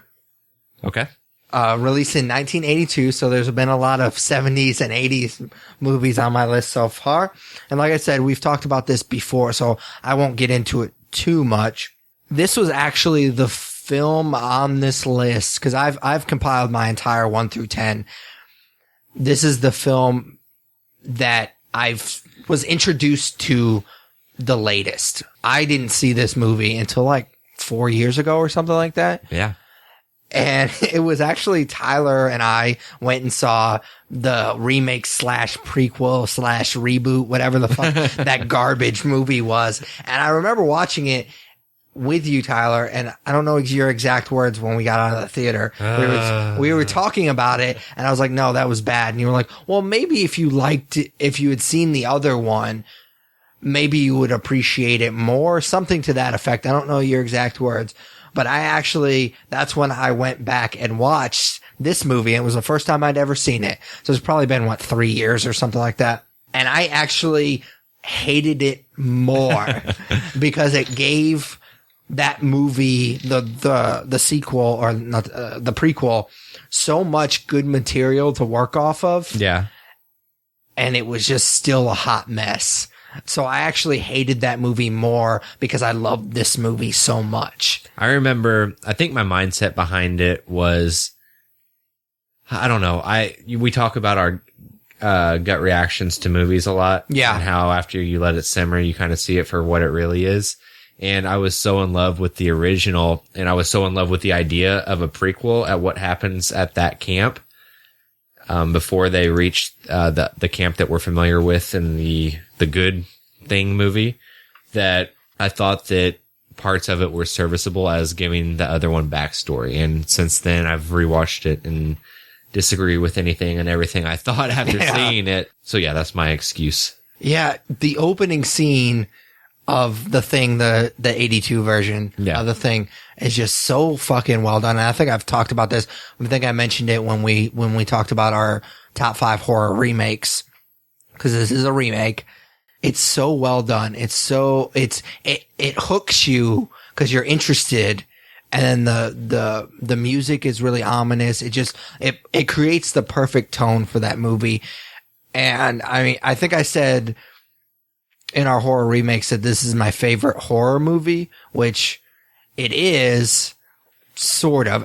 Okay. Released in 1982, so there's been a lot of 70s and 80s movies on my list so far. And like I said, we've talked about this before, so I won't get into it too much. This was actually the film on this list, because I've compiled my entire 1 through 10. This is the film that I was introduced to the latest. I didn't see this movie until like 4 years ago or something like that. Yeah. And it was actually Tyler and I went and saw the remake / prequel / reboot, whatever the fuck that garbage movie was. And I remember watching it with you, Tyler, and I don't know your exact words when we got out of the theater. We were talking about it, and I was like, no, that was bad. And you were like, well, maybe if you liked it, if you had seen the other one, maybe you would appreciate it more, something to that effect. I don't know your exact words. But that's when I went back and watched this movie. And it was the first time I'd ever seen it. So it's probably been, 3 years or something like that. And I actually hated it more because it gave that movie, the sequel or not, the prequel, so much good material to work off of. Yeah. And it was just still a hot mess. So I actually hated that movie more because I loved this movie so much. I remember, I think my mindset behind it was, I don't know. We talk about our gut reactions to movies a lot. Yeah. And how after you let it simmer, you kind of see it for what it really is. And I was so in love with the original, and I was so in love with the idea of a prequel at what happens at that camp. Before they reached the camp that we're familiar with in the Good Thing movie, that I thought that parts of it were serviceable as giving the other one backstory. And since then, I've rewatched it and disagree with anything and everything I thought after seeing it. So yeah, that's my excuse. Yeah, the opening scene of The Thing, the 82 version of The Thing, is just so fucking well done. And I think I've talked about this. I think I mentioned it when we talked about our top 5 horror remakes, because this is a remake. It's so well done. It hooks you because you're interested. And then the music is really ominous. It creates the perfect tone for that movie. And I mean, I think I said in our horror remakes that this is my favorite horror movie, which it is sort of.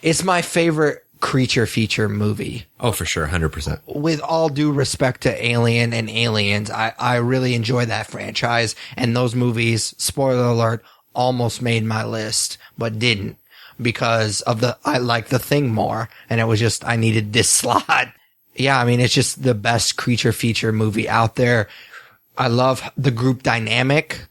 It's my favorite creature feature movie. Oh, for sure. 100%. With all due respect to Alien and Aliens, I really enjoy that franchise. And those movies, spoiler alert, almost made my list, but didn't because I like The Thing more. And it was just, I needed this slot. Yeah. I mean, it's just the best creature feature movie out there. I love the group dynamic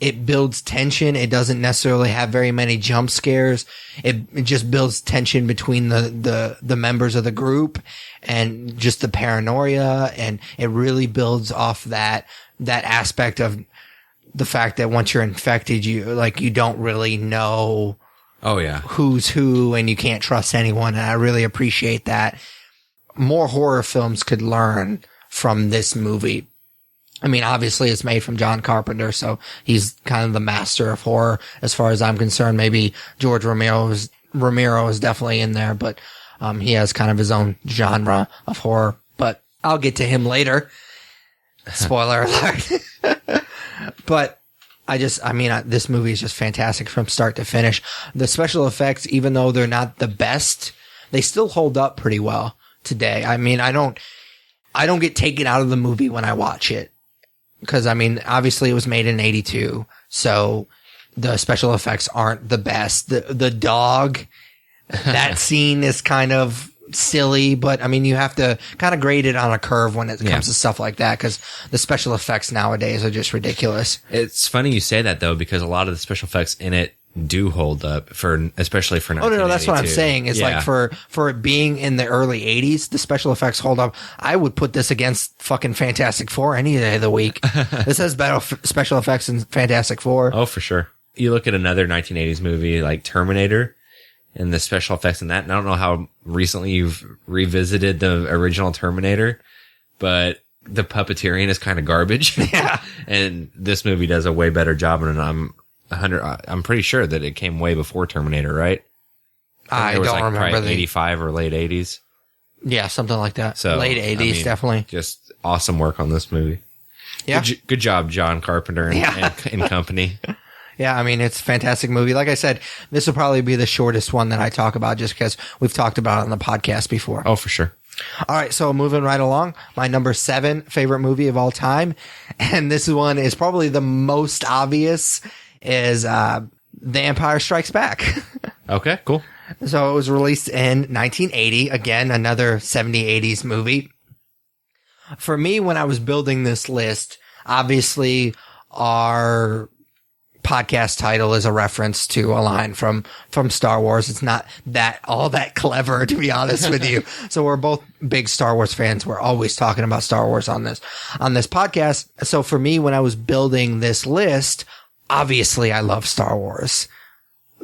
it builds tension. It doesn't necessarily have very many jump scares. It just builds tension between the members of the group and just the paranoia. And it really builds off that aspect of the fact that once you're infected, you don't really know. Oh yeah. Who's who, and you can't trust anyone. And I really appreciate that. More horror films could learn from this movie. I mean, obviously it's made from John Carpenter, so he's kind of the master of horror as far as I'm concerned. Maybe George Romero is definitely in there, but he has kind of his own genre of horror. But I'll get to him later. Spoiler alert. But this movie is just fantastic from start to finish. The special effects, even though they're not the best, they still hold up pretty well today. I mean, I don't get taken out of the movie when I watch it. Because, I mean, obviously it was made in 82, so the special effects aren't the best. The dog, that scene is kind of silly, but, I mean, you have to kind of grade it on a curve when it comes to stuff like that, because the special effects nowadays are just ridiculous. It's funny you say that, though, because a lot of the special effects in it do hold up especially for 1982. Oh, no, that's what I'm saying. It's like for it being in the early 80s, the special effects hold up. I would put this against fucking Fantastic Four any day of the week. This has better special effects than Fantastic Four. Oh, for sure. You look at another 1980s movie like Terminator and the special effects in that, and I don't know how recently you've revisited the original Terminator, but the puppeteering is kind of garbage. Yeah. And this movie does a way better job, and I'm pretty sure that it came way before Terminator, right? I don't remember. 85 or late 80s. Yeah, something like that. So late 80s, definitely. Just awesome work on this movie. Yeah. Good job, John Carpenter and company. Yeah, I mean, it's a fantastic movie. Like I said, this will probably be the shortest one that I talk about just because we've talked about it on the podcast before. Oh, for sure. All right, so moving right along, my number 7 favorite movie of all time, and this one is probably the most obvious, is The Empire Strikes Back. Okay, cool. So it was released in 1980. Again, another 70s movie. For me, when I was building this list, obviously our podcast title is a reference to a line from Star Wars. It's not all that clever, to be honest with you. So we're both big Star Wars fans. We're always talking about Star Wars on this podcast. So for me, when I was building this list, obviously I love Star Wars.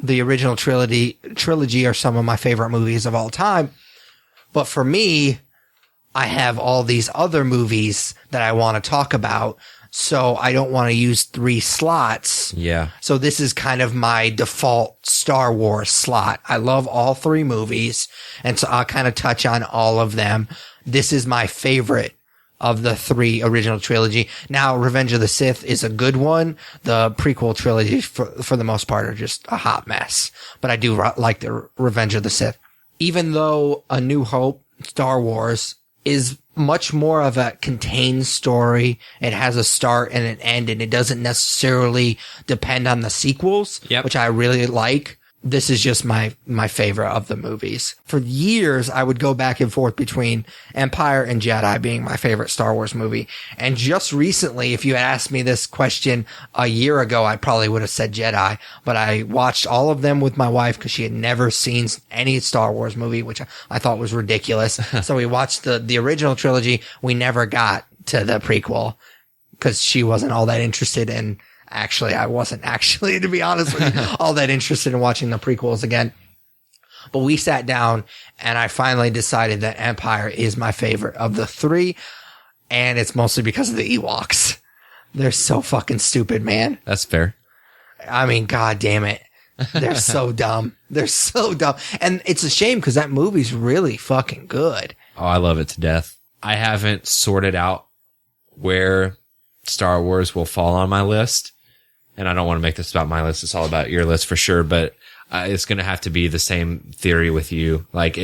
The original trilogy are some of my favorite movies of all time. But for me, I have all these other movies that I want to talk about. So I don't want to use 3 slots. Yeah. So this is kind of my default Star Wars slot. I love all 3 movies. And so I'll kind of touch on all of them. This is my favorite of the 3 original trilogy. Now, Revenge of the Sith is a good one. The prequel trilogy, for the most part, are just a hot mess. But I do like the Revenge of the Sith. Even though A New Hope, Star Wars, is much more of a contained story. It has a start and an end, and it doesn't necessarily depend on the sequels, which I really like. This is just my favorite of the movies. For years, I would go back and forth between Empire and Jedi being my favorite Star Wars movie. And just recently, if you had asked me this question a year ago, I probably would have said Jedi. But I watched all of them with my wife because she had never seen any Star Wars movie, which I thought was ridiculous. So we watched the original trilogy. We never got to the prequel because she wasn't all that interested in. Actually, I wasn't to be honest with you, all that interested in watching the prequels again. But we sat down and I finally decided that Empire is my favorite of the 3. And it's mostly because of the Ewoks. They're so fucking stupid, man. That's fair. I mean, God damn it. They're so dumb. They're so dumb. And it's a shame because that movie's really fucking good. Oh, I love it to death. I haven't sorted out where Star Wars will fall on my list. And I don't want to make this about my list. It's all about your list for sure. But it's going to have to be the same theory with you. Like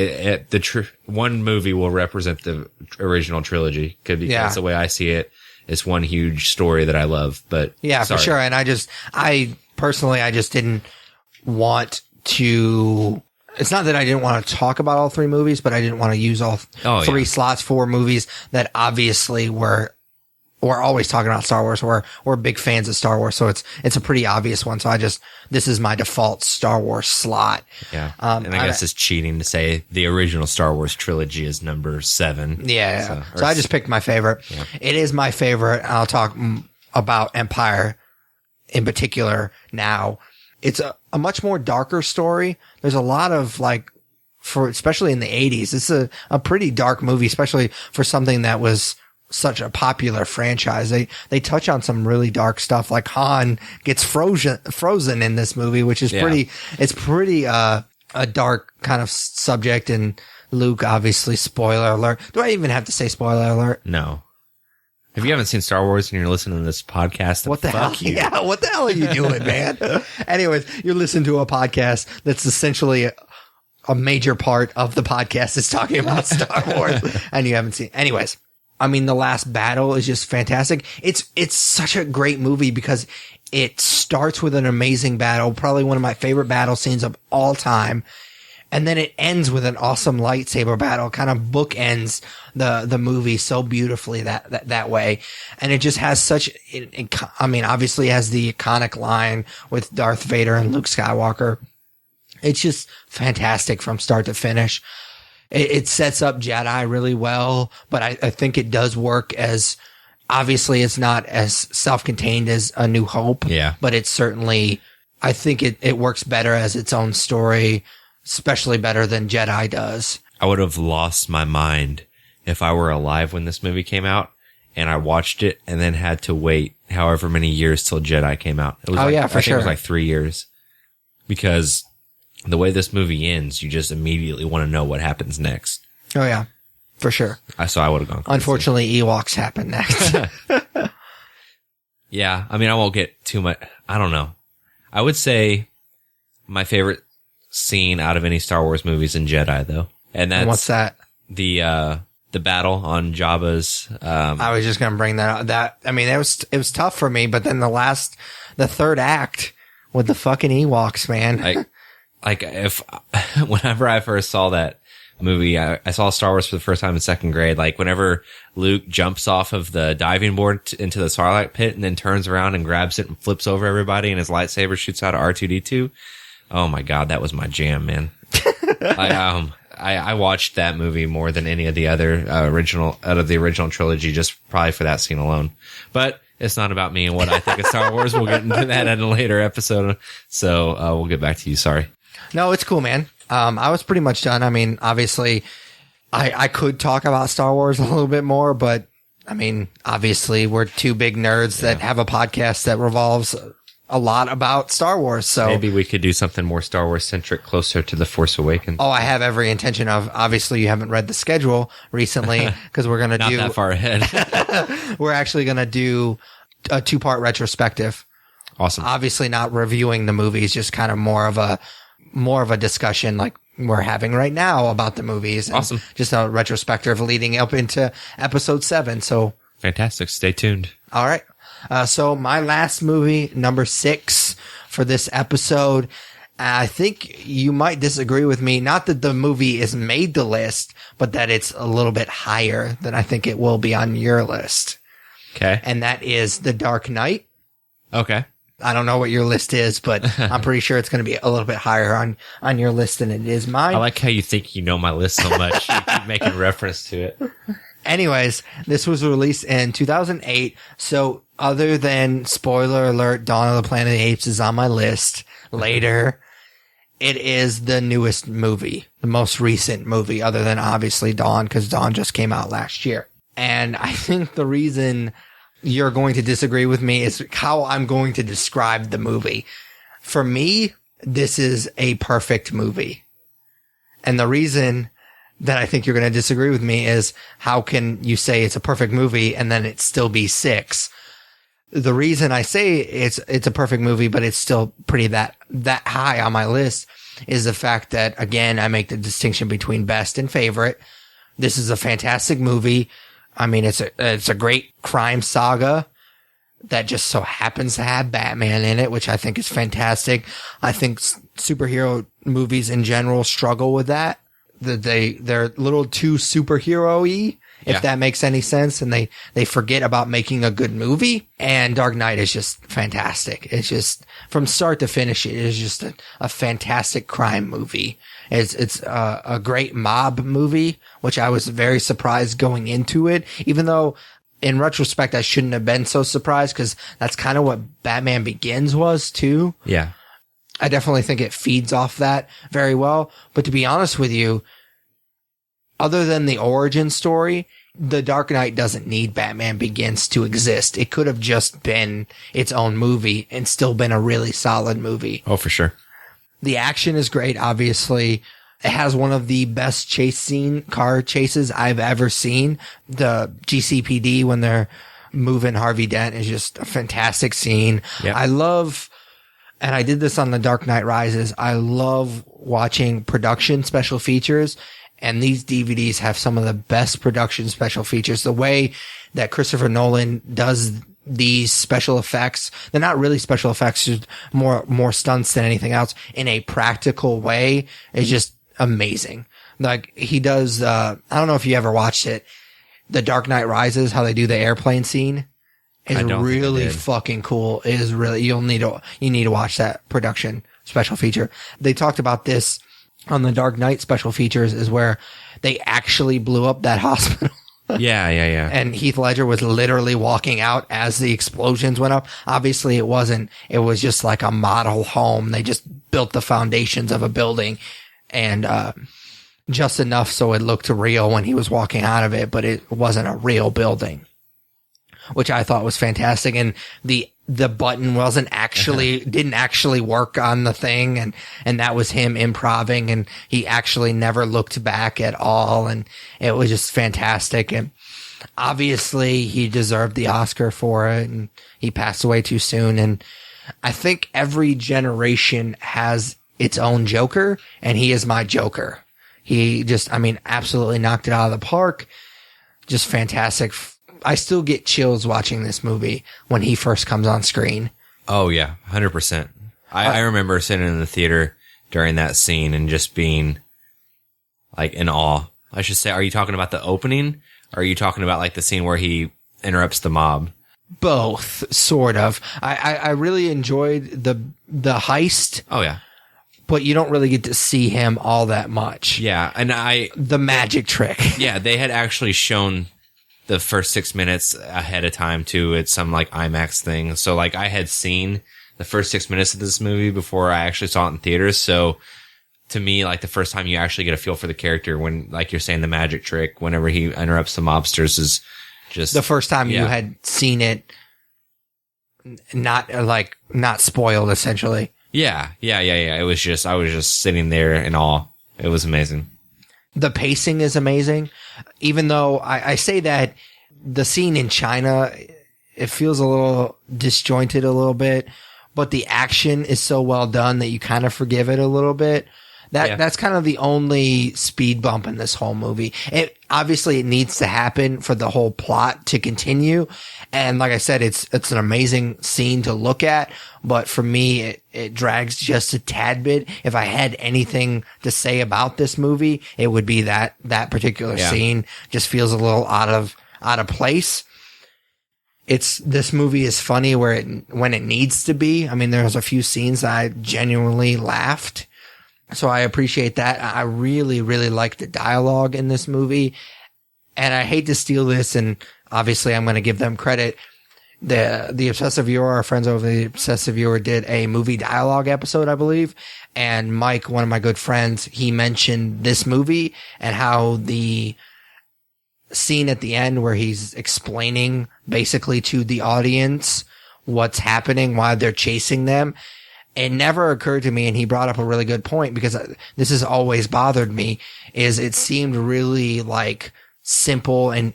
one movie will represent the original trilogy. Because that's the way I see it. It's one huge story that I love. But yeah, for sure. And I personally just didn't want to. It's not that I didn't want to talk about all 3 movies, but I didn't want to use all 3 slots for movies that obviously were we're always talking about Star Wars. We're big fans of Star Wars, so it's a pretty obvious one. So this is my default Star Wars slot. Yeah. And I guess it's cheating to say the original Star Wars trilogy is number 7. Yeah. So I just picked my favorite. Yeah. It is my favorite. I'll talk about Empire in particular now. It's a much more darker story. There's a lot of especially in the 80s, it's a pretty dark movie, especially for something that was such a popular franchise. They touch on some really dark stuff, like Han gets frozen in this movie, which is pretty a dark kind of subject. And Luke, obviously, spoiler alert. Do I even have to say spoiler alert? No. If you haven't seen Star Wars and you're listening to this podcast, what the hell? You. Yeah, what the hell are you doing, man? Anyways, you're listening to a podcast that's essentially a major part of the podcast is talking about Star Wars, and you haven't seen. Anyways, I mean, the last battle is just fantastic. It's such a great movie because it starts with an amazing battle, probably one of my favorite battle scenes of all time. And then it ends with an awesome lightsaber battle, kind of bookends the movie so beautifully that way. And it just has obviously it has the iconic line with Darth Vader and Luke Skywalker. It's just fantastic from start to finish. It sets up Jedi really well, but I think it does work as, obviously it's not as self-contained as A New Hope. Yeah. But it's certainly, I think it works better as its own story, especially better than Jedi does. I would have lost my mind if I were alive when this movie came out and I watched it and then had to wait however many years till Jedi came out. It was for I think sure. It was like 3 years, because the way this movie ends, you just immediately want to know what happens next. Oh yeah, for sure. So I would have gone crazy. Unfortunately, Ewoks happen next. Yeah. I mean, I won't get too much. I don't know. I would say my favorite scene out of any Star Wars movies in Jedi, though. And what's that? The battle on Jabba's, I was just going to bring that up. It was tough for me, but then the third act with the fucking Ewoks, man. Whenever I first saw that movie, I saw Star Wars for the first time in 2nd grade. Like, whenever Luke jumps off of the diving board into the Sarlacc pit and then turns around and grabs it and flips over everybody and his lightsaber shoots out of R2-D2. Oh my God, that was my jam, man. I watched that movie more than any of the other out of the original trilogy, just probably for that scene alone. But it's not about me and what I think of Star Wars. We'll get into that in a later episode. So we'll get back to you. Sorry. No, it's cool, man. I was pretty much done. I mean, obviously, I could talk about Star Wars a little bit more, but I mean, obviously, we're two big nerds that have a podcast that revolves a lot about Star Wars. So maybe we could do something more Star Wars centric, closer to The Force Awakens. Oh, I have every intention of. Obviously, you haven't read the schedule recently because we're gonna not that far ahead. We're actually gonna do a 2-part retrospective. Awesome. Obviously, not reviewing the movies, just kind of more of a discussion like we're having right now about the movies. And awesome. Just a retrospective leading up into episode 7. So fantastic. Stay tuned. All right. So my last movie, number 6 for this episode, I think you might disagree with me. Not that the movie is made the list, but that it's a little bit higher than I think it will be on your list. Okay. And that is The Dark Knight. Okay. I don't know what your list is, but I'm pretty sure it's going to be a little bit higher on your list than it is mine. I like how you think you know my list so much. You keep making reference to it. Anyways, this was released in 2008. So other than, spoiler alert, Dawn of the Planet of the Apes is on my list later. It is the newest movie, the most recent movie, other than obviously Dawn, because Dawn just came out last year. And I think the reason you're going to disagree with me is how I'm going to describe the movie. For me, this is a perfect movie. And the reason that I think you're going to disagree with me is how can you say it's a perfect movie and then it still be 6? The reason I say it's a perfect movie, but it's still pretty that high on my list is the fact that, again, I make the distinction between best and favorite. This is a fantastic movie. I mean, it's a great crime saga that just so happens to have Batman in it, which I think is fantastic. I think superhero movies in general struggle with that. they're a little too superhero-y, if that makes any sense. And they forget about making a good movie. And Dark Knight is just fantastic. It's just from start to finish, it is just a fantastic crime movie. It's a great mob movie, which I was very surprised going into it, even though in retrospect, I shouldn't have been so surprised because that's kind of what Batman Begins was too. Yeah. I definitely think it feeds off that very well. But to be honest with you, other than the origin story, The Dark Knight doesn't need Batman Begins to exist. It could have just been its own movie and still been a really solid movie. Oh, for sure. The action is great, obviously. It has one of the best car chases I've ever seen. The GCPD when they're moving Harvey Dent is just a fantastic scene. Yep. I love, and I did this on The Dark Knight Rises, I love watching production special features. And these DVDs have some of the best production special features. The way that Christopher Nolan does these special effects, they're not really special effects, just more stunts than anything else, in a practical way is just amazing. Like he does, I don't know if you ever watched it, The Dark Knight Rises, how they do the airplane scene is really fucking cool. It is really, you need to watch that production special feature. They talked about this on the Dark Knight special features, is where they actually blew up that hospital. Yeah. And Heath Ledger was literally walking out as the explosions went up. Obviously it wasn't, it was just like a model home. They just built the foundations of a building and, just enough so it looked real when he was walking out of it, but it wasn't a real building, which I thought was fantastic. And the button didn't actually work on the thing. And that was him improvising, and he actually never looked back at all. And it was just fantastic. And obviously he deserved the Oscar for it, and he passed away too soon. And I think every generation has its own Joker, and he is my Joker. He just, absolutely knocked it out of the park. Just fantastic. I still get chills watching this movie when he first comes on screen. Oh, yeah, 100%. I remember sitting in the theater during that scene and just being, like, in awe. I should say, are you talking about the opening? Or are you talking about, like, the scene where he interrupts the mob? Both, sort of. I really enjoyed the heist. Oh, yeah. But you don't really get to see him all that much. Yeah, and the magic trick. Yeah, they had actually shown the first 6 minutes ahead of time too. It's some like IMAX thing. So like I had seen the first 6 minutes of this movie before I actually saw it in theaters. So to me, like the first time you actually get a feel for the character when, like you're saying, the magic trick, whenever he interrupts the mobsters is just the first time you had seen it, not spoiled essentially. Yeah. It was just, I was just sitting there in awe. It was amazing. The pacing is amazing. Even though I say that the scene in China, it feels a little disjointed a little bit, but the action is so well done that you kind of forgive it a little bit. That's kind of the only speed bump in this whole movie. Obviously it needs to happen for the whole plot to continue. And like I said, it's an amazing scene to look at, but for me, it drags just a tad bit. If I had anything to say about this movie, it would be that particular scene just feels a little out of place. This movie is funny when it needs to be. There's a few scenes that I genuinely laughed. So I appreciate that. I really, really like the dialogue in this movie. And I hate to steal this, and obviously I'm going to give them credit. The Obsessive Viewer, our friends over the Obsessive Viewer, did a movie dialogue episode, I believe. And Mike, one of my good friends, he mentioned this movie and how the scene at the end where he's explaining basically to the audience what's happening while they're chasing them. It never occurred to me, and he brought up a really good point, because this has always bothered me, is it seemed really like simple, and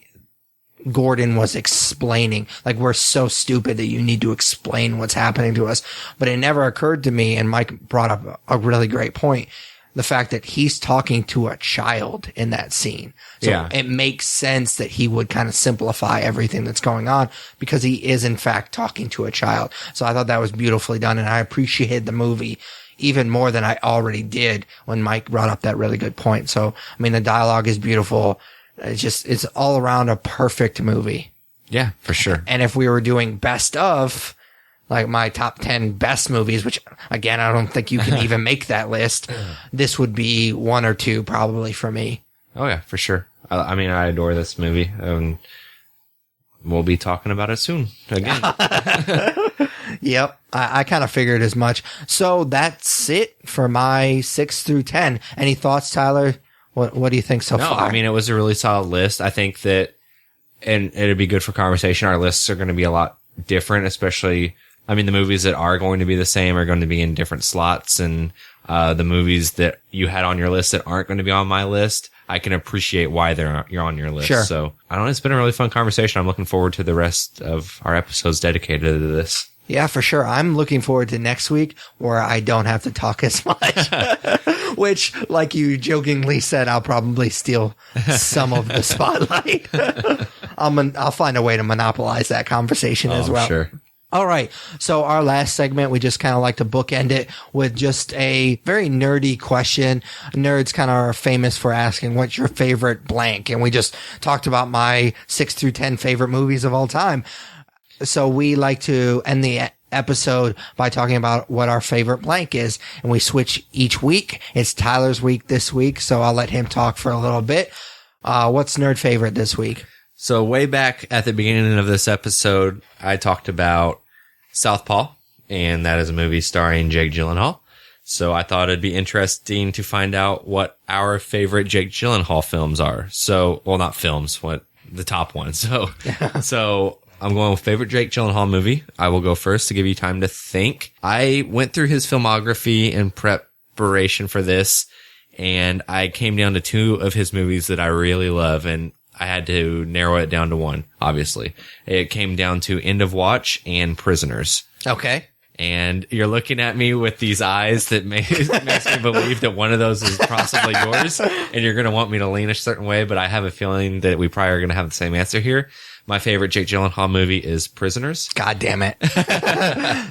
Gordon was explaining, like, we're so stupid that you need to explain what's happening to us. But it never occurred to me, and Mike brought up a really great point, the fact that he's talking to a child in that scene. So it makes sense that he would kind of simplify everything that's going on, because he is in fact talking to a child. So I thought that was beautifully done, and I appreciated the movie, even more than I already did when Mike brought up that really good point. So, I mean, the dialogue is beautiful. It's all around a perfect movie. Yeah, for sure. And if we were doing best of, like my top 10 best movies, which again, I don't think you can even make that list, this would be 1 or 2 probably for me. Oh yeah, for sure. I mean, I adore this movie. We'll be talking about it soon again. Yep. I kind of figured as much. So that's it for my 6 through 10. Any thoughts, Tyler? What do you think so far? I mean, it was a really solid list. I think that, and it'd be good for conversation. Our lists are going to be a lot different, especially, I mean, the movies that are going to be the same are going to be in different slots, and the movies that you had on your list that aren't going to be on my list, I can appreciate why you're on your list. Sure. So I don't know. It's been a really fun conversation. I'm looking forward to the rest of our episodes dedicated to this. Yeah, for sure. I'm looking forward to next week where I don't have to talk as much, which, like you jokingly said, I'll probably steal some of the spotlight. I'll find a way to monopolize that conversation as well. Sure. All right. So our last segment, we just kind of like to bookend it with just a very nerdy question. Nerds kind of are famous for asking, what's your favorite blank? And we just talked about my 6 through 10 favorite movies of all time. So we like to end the episode by talking about what our favorite blank is. And we switch each week. It's Tyler's week this week, so I'll let him talk for a little bit. What's nerd favorite this week? So way back at the beginning of this episode, I talked about Southpaw, and that is a movie starring Jake Gyllenhaal. So I thought it'd be interesting to find out what our favorite Jake Gyllenhaal films are. So, well, not films, what the top ones. So I'm going with favorite Jake Gyllenhaal movie. I will go first to give you time to think. I went through his filmography in preparation for this, and I came down to 2 of his movies that I really love, and I had to narrow it down to 1, obviously. It came down to End of Watch and Prisoners. Okay. And you're looking at me with these eyes that makes me believe that one of those is possibly yours, and you're going to want me to lean a certain way, but I have a feeling that we probably are going to have the same answer here. My favorite Jake Gyllenhaal movie is Prisoners. God damn it.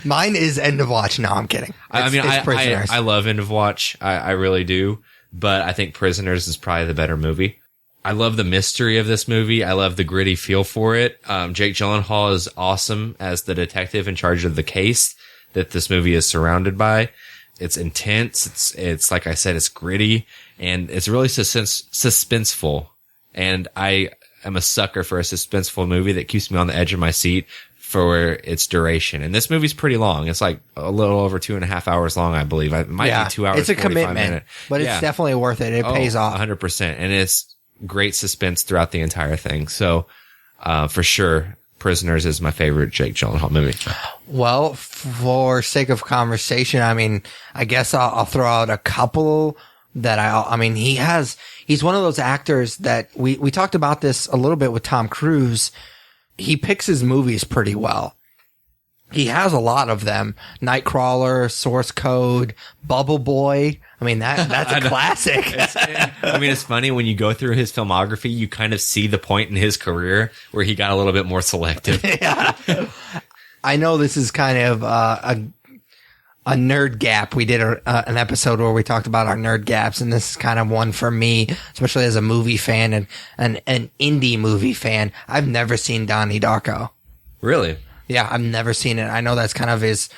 Mine is End of Watch. No, I'm kidding. It's Prisoners. I love End of Watch. I really do. But I think Prisoners is probably the better movie. I love the mystery of this movie. I love the gritty feel for it. Jake Gyllenhaal is awesome as the detective in charge of the case that this movie is surrounded by. It's intense. It's like I said, it's gritty, and it's really suspenseful. And I am a sucker for a suspenseful movie that keeps me on the edge of my seat for its duration. And this movie's pretty long. It's like a little over 2.5 hours long, I believe. It might be 2 hours. It's a commitment, minutes. But it's definitely worth it. It pays off. 100%. And it's great suspense throughout the entire thing. So, for sure, Prisoners is my favorite Jake Gyllenhaal movie. Well, for sake of conversation, I mean, I guess I'll throw out a couple that he's one of those actors that we talked about this a little bit with Tom Cruise. He picks his movies pretty well. He has a lot of them. Nightcrawler, Source Code, Bubble Boy. I mean, that's a classic. It's funny when you go through his filmography, you kind of see the point in his career where he got a little bit more selective. Yeah. I know this is kind of a nerd gap. We did an episode where we talked about our nerd gaps, and this is kind of one for me, especially as a movie fan and an indie movie fan. I've never seen Donnie Darko. Really? Yeah, I've never seen it. I know that's kind of his.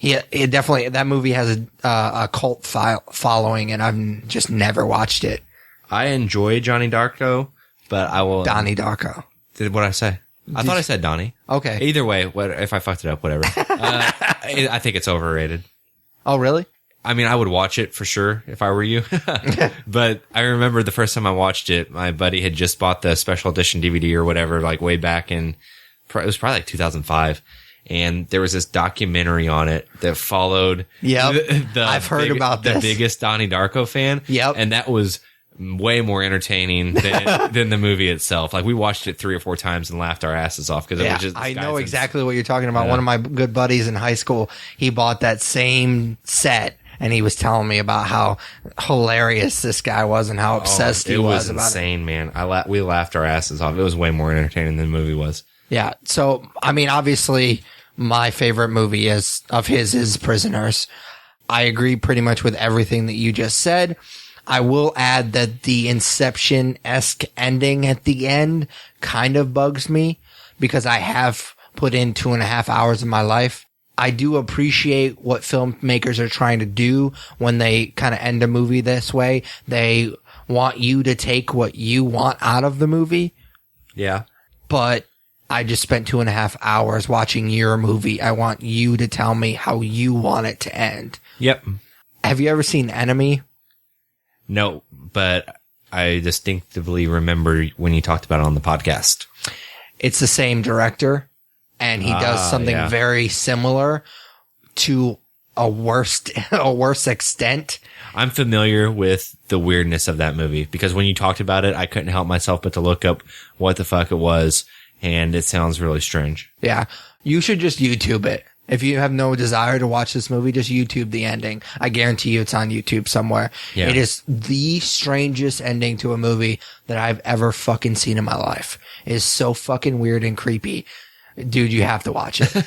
It definitely, that movie has a cult following, and I've just never watched it. I enjoy Johnny Darko, but I will. Donnie Darko. What did I say? I thought I said Donnie. Okay. Either way, if I fucked it up, whatever. I think it's overrated. Oh, really? I mean, I would watch it for sure if I were you. But I remember the first time I watched it, my buddy had just bought the special edition DVD or whatever, like way back in, it was probably like 2005. And there was this documentary on it that followed. Yep. I've heard about this. The biggest Donnie Darko fan. Yep. And that was way more entertaining than the movie itself. Like, we watched it 3 or 4 times and laughed our asses off because it was just. I know exactly what you're talking about. Yeah. One of my good buddies in high school, he bought that same set, and he was telling me about how hilarious this guy was and how obsessed he was about it. It was insane, man. We laughed our asses off. It was way more entertaining than the movie was. Yeah. So, I mean, obviously, my favorite movie of his is Prisoners. I agree pretty much with everything that you just said. I will add that the Inception-esque ending at the end kind of bugs me because I have put in 2.5 hours of my life. I do appreciate what filmmakers are trying to do when they kind of end a movie this way. They want you to take what you want out of the movie. Yeah. But I just spent 2.5 hours watching your movie. I want you to tell me how you want it to end. Yep. Have you ever seen Enemy? No, but I distinctively remember when you talked about it on the podcast. It's the same director, and he does something very similar to a worse extent. I'm familiar with the weirdness of that movie because when you talked about it, I couldn't help myself but to look up what the fuck it was, and it sounds really strange. Yeah. You should just YouTube it. If you have no desire to watch this movie, just YouTube the ending. I guarantee you it's on YouTube somewhere. Yeah. It is the strangest ending to a movie that I've ever fucking seen in my life. It is so fucking weird and creepy. Dude, you have to watch it.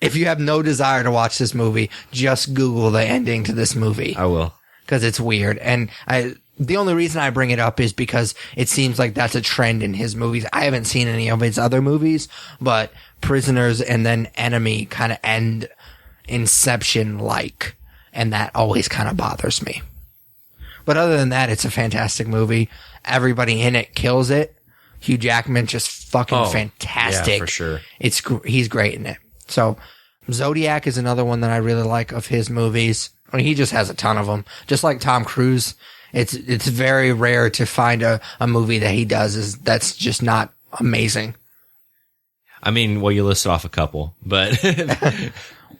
If you have no desire to watch this movie, just Google the ending to this movie. I will. Because it's weird. And the only reason I bring it up is because it seems like that's a trend in his movies. I haven't seen any of his other movies, but Prisoners and then Enemy kind of end Inception-like. And that always kind of bothers me. But other than that, it's a fantastic movie. Everybody in it kills it. Hugh Jackman just fucking fantastic. Yeah, for sure. He's great in it. So Zodiac is another one that I really like of his movies. I mean, he just has a ton of them. Just like Tom Cruise. It's very rare to find a movie that he does that's just not amazing. I mean, well, you listed off a couple, but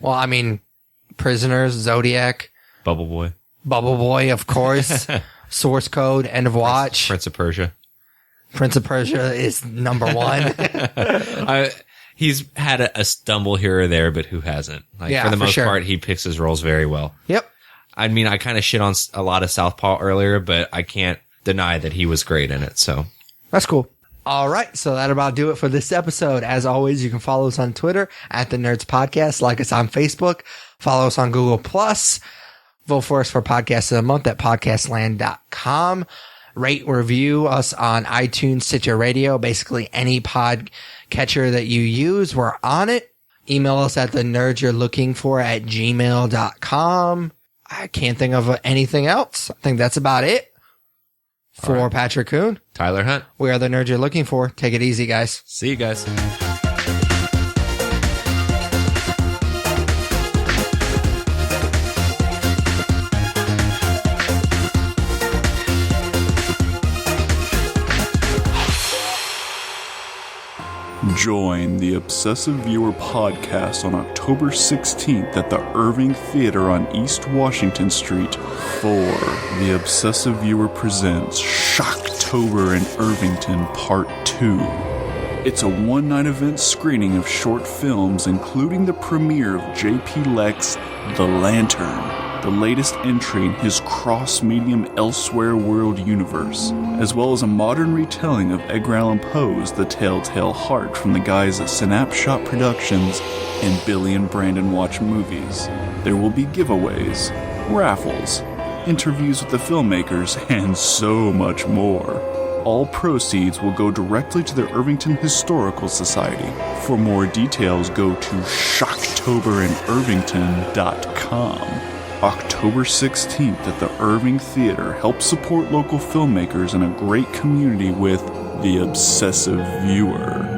well, I mean, Prisoners, Zodiac, Bubble Boy, of course, Source Code, End of Watch, Prince of Persia. Prince of Persia is number one. He's had a stumble here or there, but who hasn't? Like, for the most part, he picks his roles very well. Yep. I mean, I kind of shit on a lot of Southpaw earlier, but I can't deny that he was great in it. So that's cool. All right. So that about do it for this episode. As always, you can follow us on Twitter at The Nerds Podcast. Like us on Facebook. Follow us on Google+. Vote for us for Podcast of the Month at podcastland.com. Rate, review us on iTunes, Stitcher Radio, basically any pod catcher that you use. We're on it. Email us at thenerdsyou'relooking@gmail.com. I can't think of anything else. I think that's about it. For Patrick Kuhn, Tyler Hunt, we are the nerds you're looking for. Take it easy, guys. See you guys. Join the Obsessive Viewer podcast on October 16th at the Irving Theater on East Washington Street for The Obsessive Viewer presents Shocktober in Irvington Part 2. It's a one-night event screening of short films, including the premiere of J.P. Leck's The Lantern, the latest entry in his cross-medium Elsewhere World universe, as well as a modern retelling of Edgar Allan Poe's The Telltale Heart from the guys at Synapshot Productions and Billy and Brandon Watch Movies. There will be giveaways, raffles, interviews with the filmmakers, and so much more. All proceeds will go directly to the Irvington Historical Society. For more details, go to shocktoberinirvington.com. October 16th at the Irving Theater. Help support local filmmakers and a great community with The Obsessive Viewer.